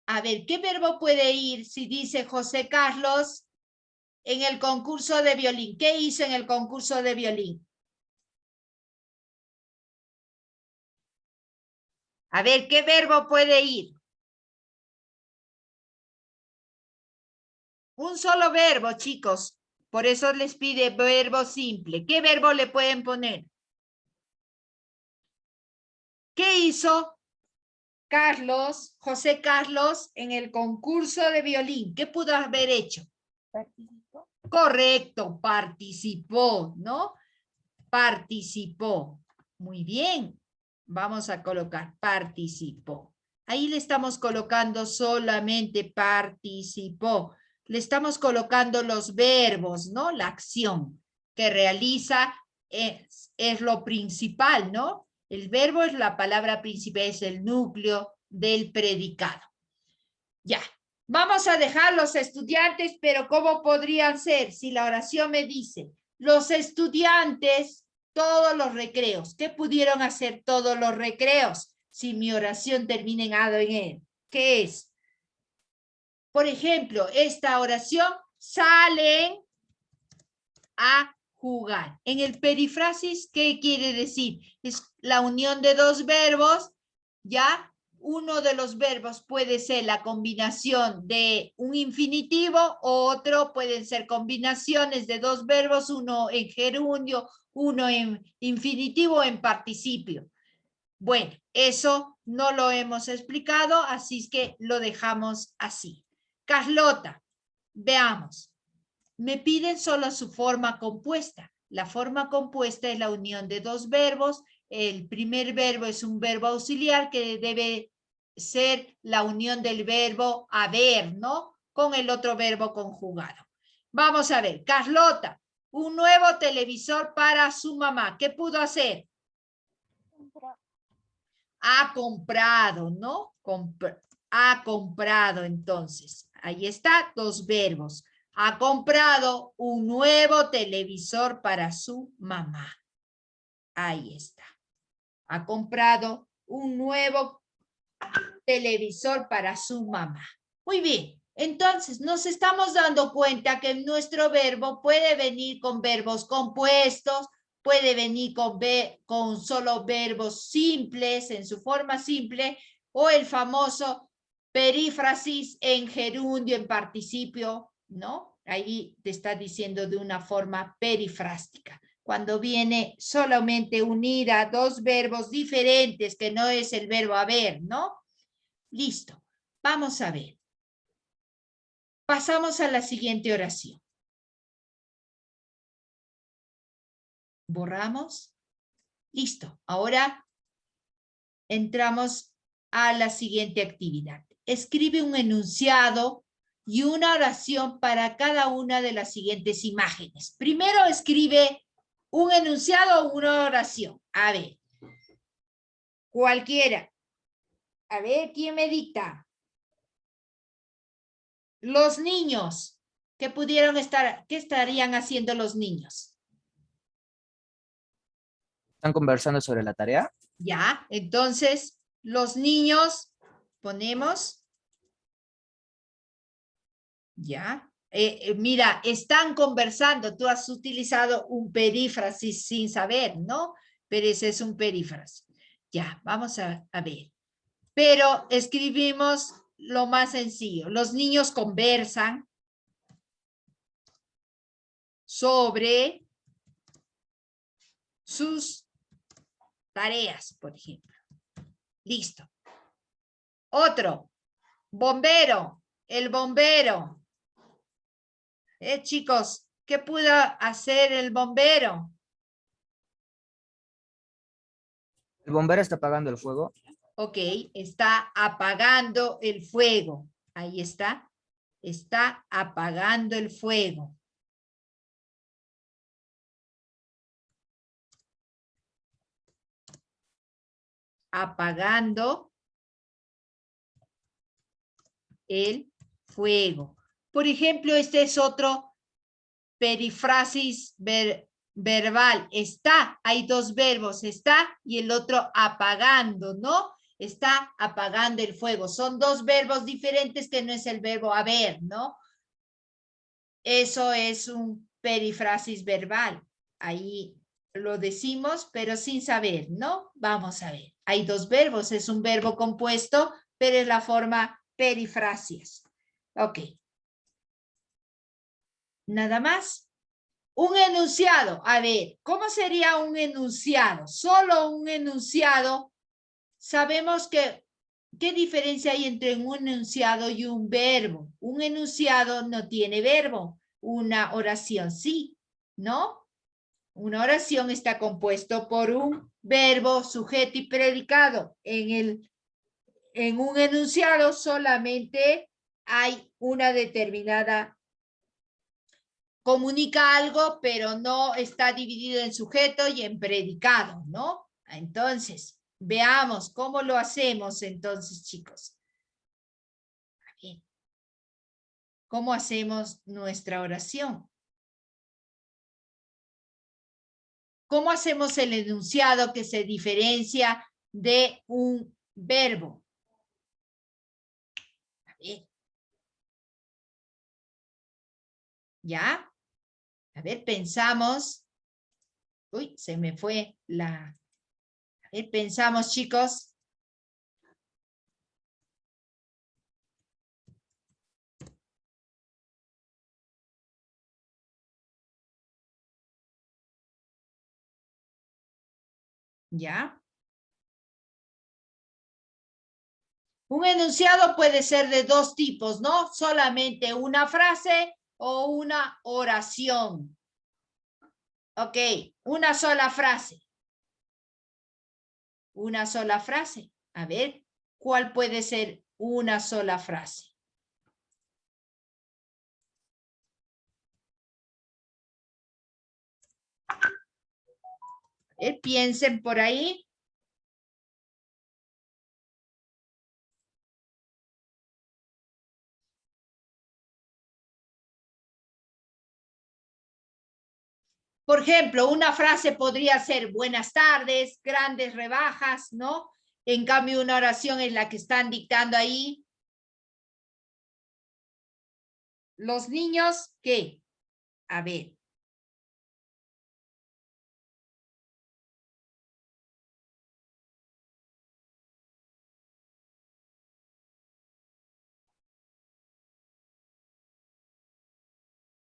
Speaker 1: A ver, ¿qué verbo puede ir si dice José Carlos en el concurso de violín? ¿Qué hizo en el concurso de violín? A ver, ¿qué verbo puede ir? Un solo verbo, chicos. Por eso les pide verbo simple. ¿Qué verbo le pueden poner? ¿Qué hizo Carlos, José Carlos, en el concurso de violín? ¿Qué pudo haber hecho?
Speaker 7: Participó.
Speaker 1: Correcto, participó, ¿no? Participó. Muy bien. Vamos a colocar participó. Ahí le estamos colocando solamente participó. Le estamos colocando los verbos, ¿no? La acción que realiza es lo principal, ¿no? El verbo es la palabra principal, es el núcleo del predicado. Ya. Vamos a dejar los estudiantes, pero ¿cómo podrían ser si la oración me dice los estudiantes todos los recreos? ¿Qué pudieron hacer todos los recreos si mi oración termina en ado en él? ¿Qué es? Por ejemplo, esta oración, salen a jugar. En el perífrasis, ¿qué quiere decir? Es la unión de dos verbos, ¿ya? Uno de los verbos puede ser la combinación de un infinitivo, otro pueden ser combinaciones de dos verbos, uno en gerundio, uno en infinitivo o en participio. Bueno, eso no lo hemos explicado, así es que lo dejamos así. Carlota, veamos. Me piden solo su forma compuesta. La forma compuesta es la unión de dos verbos. El primer verbo es un verbo auxiliar que debe ser la unión del verbo haber, ¿no? Con el otro verbo conjugado. Vamos a ver, Carlota, un nuevo televisor para su mamá. ¿Qué pudo hacer? Ha comprado, ¿no? Ha comprado, entonces. Ahí está, dos verbos. Ha comprado un nuevo televisor para su mamá. Ahí está. Ha comprado un nuevo televisor para su mamá. Muy bien. Entonces, nos estamos dando cuenta que nuestro verbo puede venir con verbos compuestos, puede venir con solo verbos simples, en su forma simple, o el famoso perífrasis en gerundio, en participio, ¿no? Ahí te está diciendo de una forma perifrástica. Cuando viene solamente unida a dos verbos diferentes, que no es el verbo haber, ¿no? Listo. Vamos a ver. Pasamos a la siguiente oración. Borramos. Listo. Ahora entramos a la siguiente actividad. Escribe un enunciado y una oración para cada una de las siguientes imágenes. Primero escribe un enunciado o una oración. A ver. Cualquiera. A ver, ¿quién me dicta? Los niños. ¿Qué estarían haciendo los niños?
Speaker 3: ¿Están conversando sobre la tarea?
Speaker 1: Ya, entonces los niños ponemos, ya, mira, están conversando, tú has utilizado un perífrasis sin saber, ¿no? Pero ese es un perífrasis. Ya, vamos a ver. Pero escribimos lo más sencillo. Los niños conversan sobre sus tareas, por ejemplo. Listo. Otro, bombero, el bombero. Chicos, ¿qué pudo hacer el bombero?
Speaker 3: ¿El bombero está apagando el fuego?
Speaker 1: Ok, está apagando el fuego. Ahí está. Está apagando el fuego. Apagando el fuego. Por ejemplo, este es otro perifrasis verbal. Está, hay dos verbos, está y el otro apagando, ¿no? Está apagando el fuego. Son dos verbos diferentes que no es el verbo haber, ¿no? Eso es un perifrasis verbal. Ahí lo decimos, pero sin saber, ¿no? Vamos a ver. Hay dos verbos, es un verbo compuesto, pero es la forma perifrasis. Ok. Nada más. Un enunciado. A ver, ¿cómo sería un enunciado? Solo un enunciado. Sabemos que, ¿qué diferencia hay entre un enunciado y un verbo? Un enunciado no tiene verbo. Una oración sí, ¿no? Una oración está compuesto por un verbo, sujeto y predicado. En un enunciado solamente hay una determinada, comunica algo, pero no está dividido en sujeto y en predicado, ¿no? Entonces, veamos cómo lo hacemos entonces, chicos. Bien. ¿Cómo hacemos nuestra oración? ¿Cómo hacemos el enunciado que se diferencia de un verbo? A ver. ¿Ya? A ver, pensamos. Uy, se me fue la... A ver, pensamos, chicos. ¿Ya? Un enunciado puede ser de dos tipos, ¿no? Solamente una frase o una oración. Ok, una sola frase. Una sola frase. A ver, ¿cuál puede ser una sola frase? Piensen por ahí. Por ejemplo, una frase podría ser buenas tardes, grandes rebajas, ¿no? En cambio, una oración es la que están dictando ahí. Los niños, ¿qué? A ver.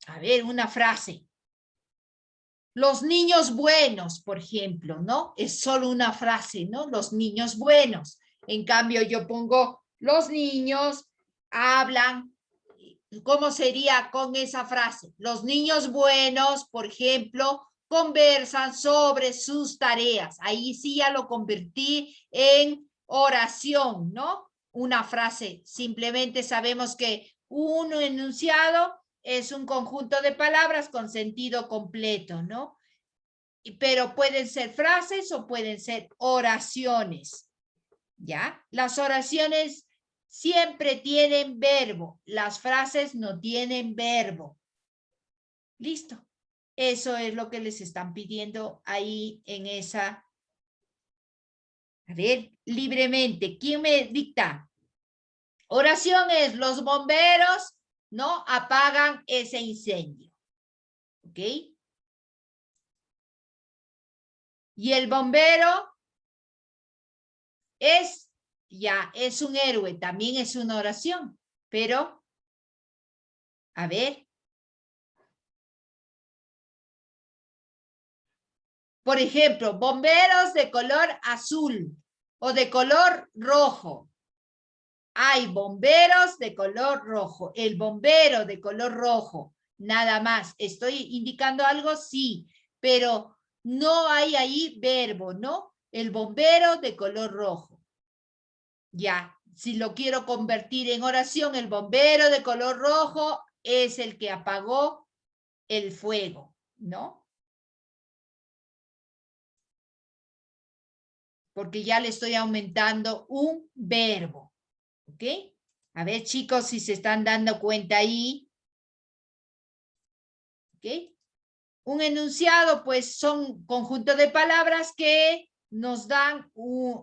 Speaker 1: A ver, una frase. Los niños buenos, por ejemplo, ¿no? Es solo una frase, ¿no? Los niños buenos. En cambio, yo pongo los niños hablan. ¿Cómo sería con esa frase? Los niños buenos, por ejemplo, conversan sobre sus tareas. Ahí sí ya lo convertí en oración, ¿no? Una frase. Simplemente sabemos que un enunciado es un conjunto de palabras con sentido completo, ¿no? Pero pueden ser frases o pueden ser oraciones, ¿ya? Las oraciones siempre tienen verbo, las frases no tienen verbo. Listo. Eso es lo que les están pidiendo ahí en esa. A ver, libremente, ¿quién me dicta? Oración es los bomberos no apagan ese incendio. ¿Ok? Y el bombero es, ya, es un héroe, también es una oración, pero, a ver. Por ejemplo, bomberos de color azul o de color rojo. Hay bomberos de color rojo. El bombero de color rojo, nada más. ¿Estoy indicando algo? Sí, pero no hay ahí verbo, ¿no? El bombero de color rojo. Ya, si lo quiero convertir en oración, el bombero de color rojo es el que apagó el fuego, ¿no? Porque ya le estoy aumentando un verbo. ¿Ok? A ver, chicos, si se están dando cuenta ahí. ¿Ok? Un enunciado, pues, son conjunto de palabras que nos dan,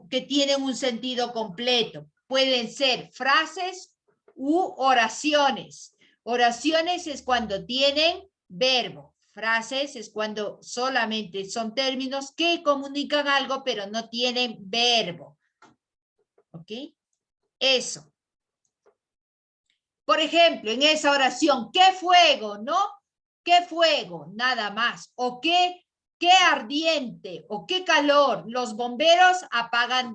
Speaker 1: que tienen un sentido completo. Pueden ser frases u oraciones. Oraciones es cuando tienen verbo. Frases es cuando solamente son términos que comunican algo, pero no tienen verbo. ¿Ok? Eso. Por ejemplo, en esa oración, ¿qué fuego? ¿No? ¿Qué fuego? Nada más. O qué ardiente o qué calor. Los bomberos apagan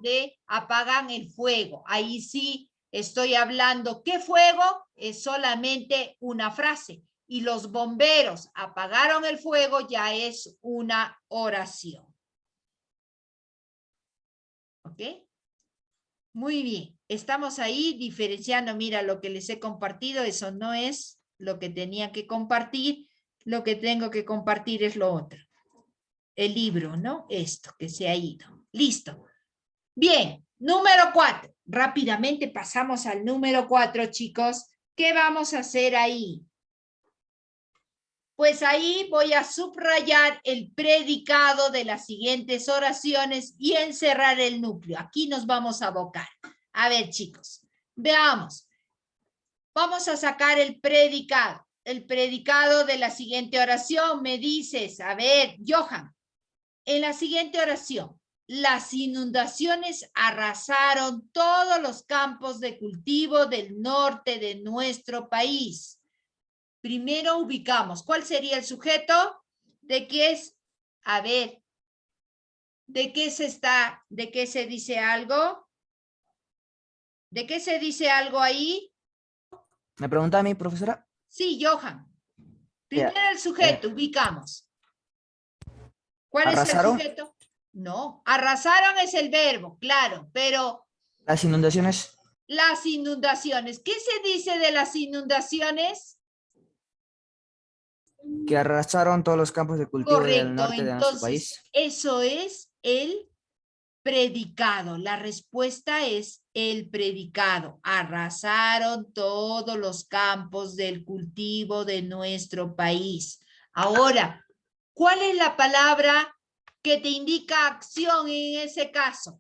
Speaker 1: el fuego. Ahí sí estoy hablando. ¿Qué fuego? Es solamente una frase. Y los bomberos apagaron el fuego ya es una oración. ¿Ok? Muy bien, estamos ahí diferenciando, mira lo que les he compartido, eso no es lo que tenía que compartir, lo que tengo que compartir es lo otro. El libro, ¿no? Esto que se ha ido. Listo. Bien, número 4. Rápidamente pasamos al número 4, chicos. ¿Qué vamos a hacer ahí? Pues ahí voy a subrayar el predicado de las siguientes oraciones y encerrar el núcleo. Aquí nos vamos a abocar. A ver, chicos, veamos. Vamos a sacar el predicado. El predicado de la siguiente oración. Me dices, a ver, Johan, en la siguiente oración, las inundaciones arrasaron todos los campos de cultivo del norte de nuestro país. Primero ubicamos, ¿cuál sería el sujeto? ¿De qué es? A ver, ¿de qué se dice algo? ¿De qué se dice algo ahí?
Speaker 3: ¿Me pregunta a mí, profesora?
Speaker 1: Sí, Johan. Primero el sujeto, ubicamos. ¿Cuál
Speaker 3: ¿Arrasaron?
Speaker 1: es el sujeto? No, arrasaron es el verbo, claro, pero
Speaker 3: Las inundaciones.
Speaker 1: las inundaciones. ¿Qué se dice de las inundaciones?
Speaker 3: Que arrasaron todos los campos de cultivo del
Speaker 1: Correcto,
Speaker 3: norte de nuestro
Speaker 1: entonces
Speaker 3: país.
Speaker 1: eso es el predicado. La respuesta es el predicado. Arrasaron todos los campos del cultivo de nuestro país. Ahora, ¿cuál es la palabra que te indica acción en ese caso?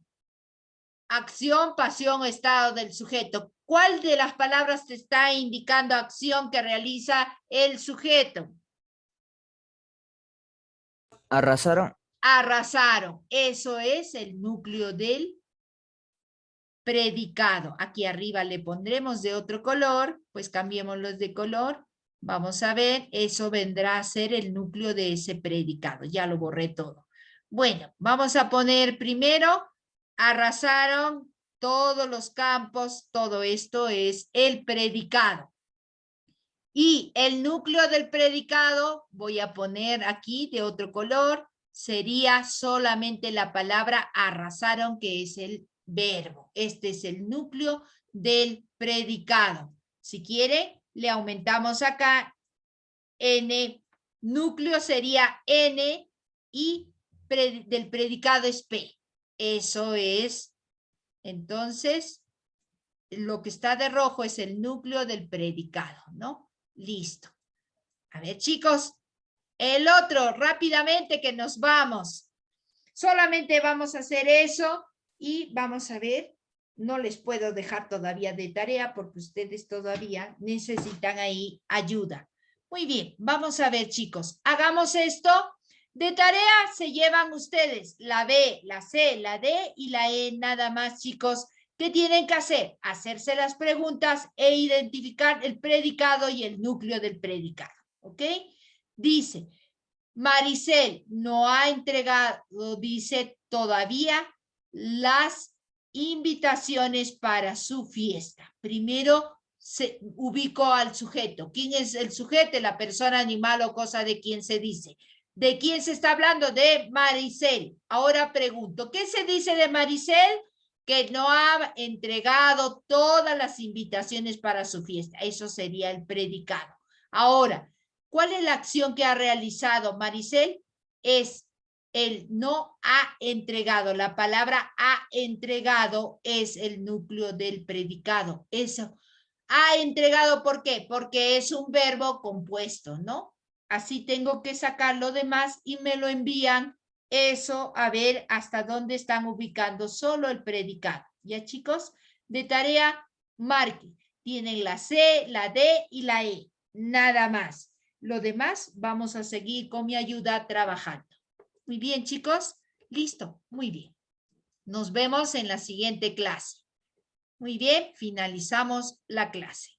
Speaker 1: Acción, pasión, estado del sujeto. ¿Cuál de las palabras te está indicando acción que realiza el sujeto?
Speaker 3: Arrasaron.
Speaker 1: Arrasaron. Eso es el núcleo del predicado. Aquí arriba le pondremos de otro color, pues cambiémoslos de color. Vamos a ver, eso vendrá a ser el núcleo de ese predicado. Ya lo borré todo. Bueno, vamos a poner primero, arrasaron todos los campos, todo esto es el predicado. Y el núcleo del predicado, voy a poner aquí de otro color, sería solamente la palabra arrasaron, que es el verbo. Este es el núcleo del predicado. Si quiere, le aumentamos acá N. Núcleo sería N y del predicado es P. Eso es, entonces, lo que está de rojo es el núcleo del predicado, ¿no? Listo. A ver, chicos, el otro, rápidamente que nos vamos. Solamente vamos a hacer eso y vamos a ver. No les puedo dejar todavía de tarea porque ustedes todavía necesitan ahí ayuda. Muy bien, vamos a ver, chicos. Hagamos esto. De tarea se llevan ustedes la B, la C, la D y la E nada más, chicos. ¿Qué tienen que hacer? Hacerse las preguntas e identificar el predicado y el núcleo del predicado. ¿Ok? Dice, Maricel no ha entregado, dice, todavía las invitaciones para su fiesta. Primero se ubicó al sujeto. ¿Quién es el sujeto? La persona, animal o cosa de quien se dice. ¿De quién se está hablando? De Maricel. Ahora pregunto, ¿qué se dice de Maricel? Que no ha entregado todas las invitaciones para su fiesta. Eso sería el predicado. Ahora, ¿cuál es la acción que ha realizado Maricel? Es el no ha entregado. La palabra ha entregado es el núcleo del predicado. Eso. Ha entregado, ¿por qué? Porque es un verbo compuesto, ¿no? Así tengo que sacar lo demás y me lo envían. Eso, a ver hasta dónde están ubicando solo el predicado. ¿Ya, chicos? De tarea, marquen. Tienen la C, la D y la E. Nada más. Lo demás, vamos a seguir con mi ayuda trabajando. Muy bien, chicos. Listo. Muy bien. Nos vemos en la siguiente clase. Muy bien, finalizamos la clase.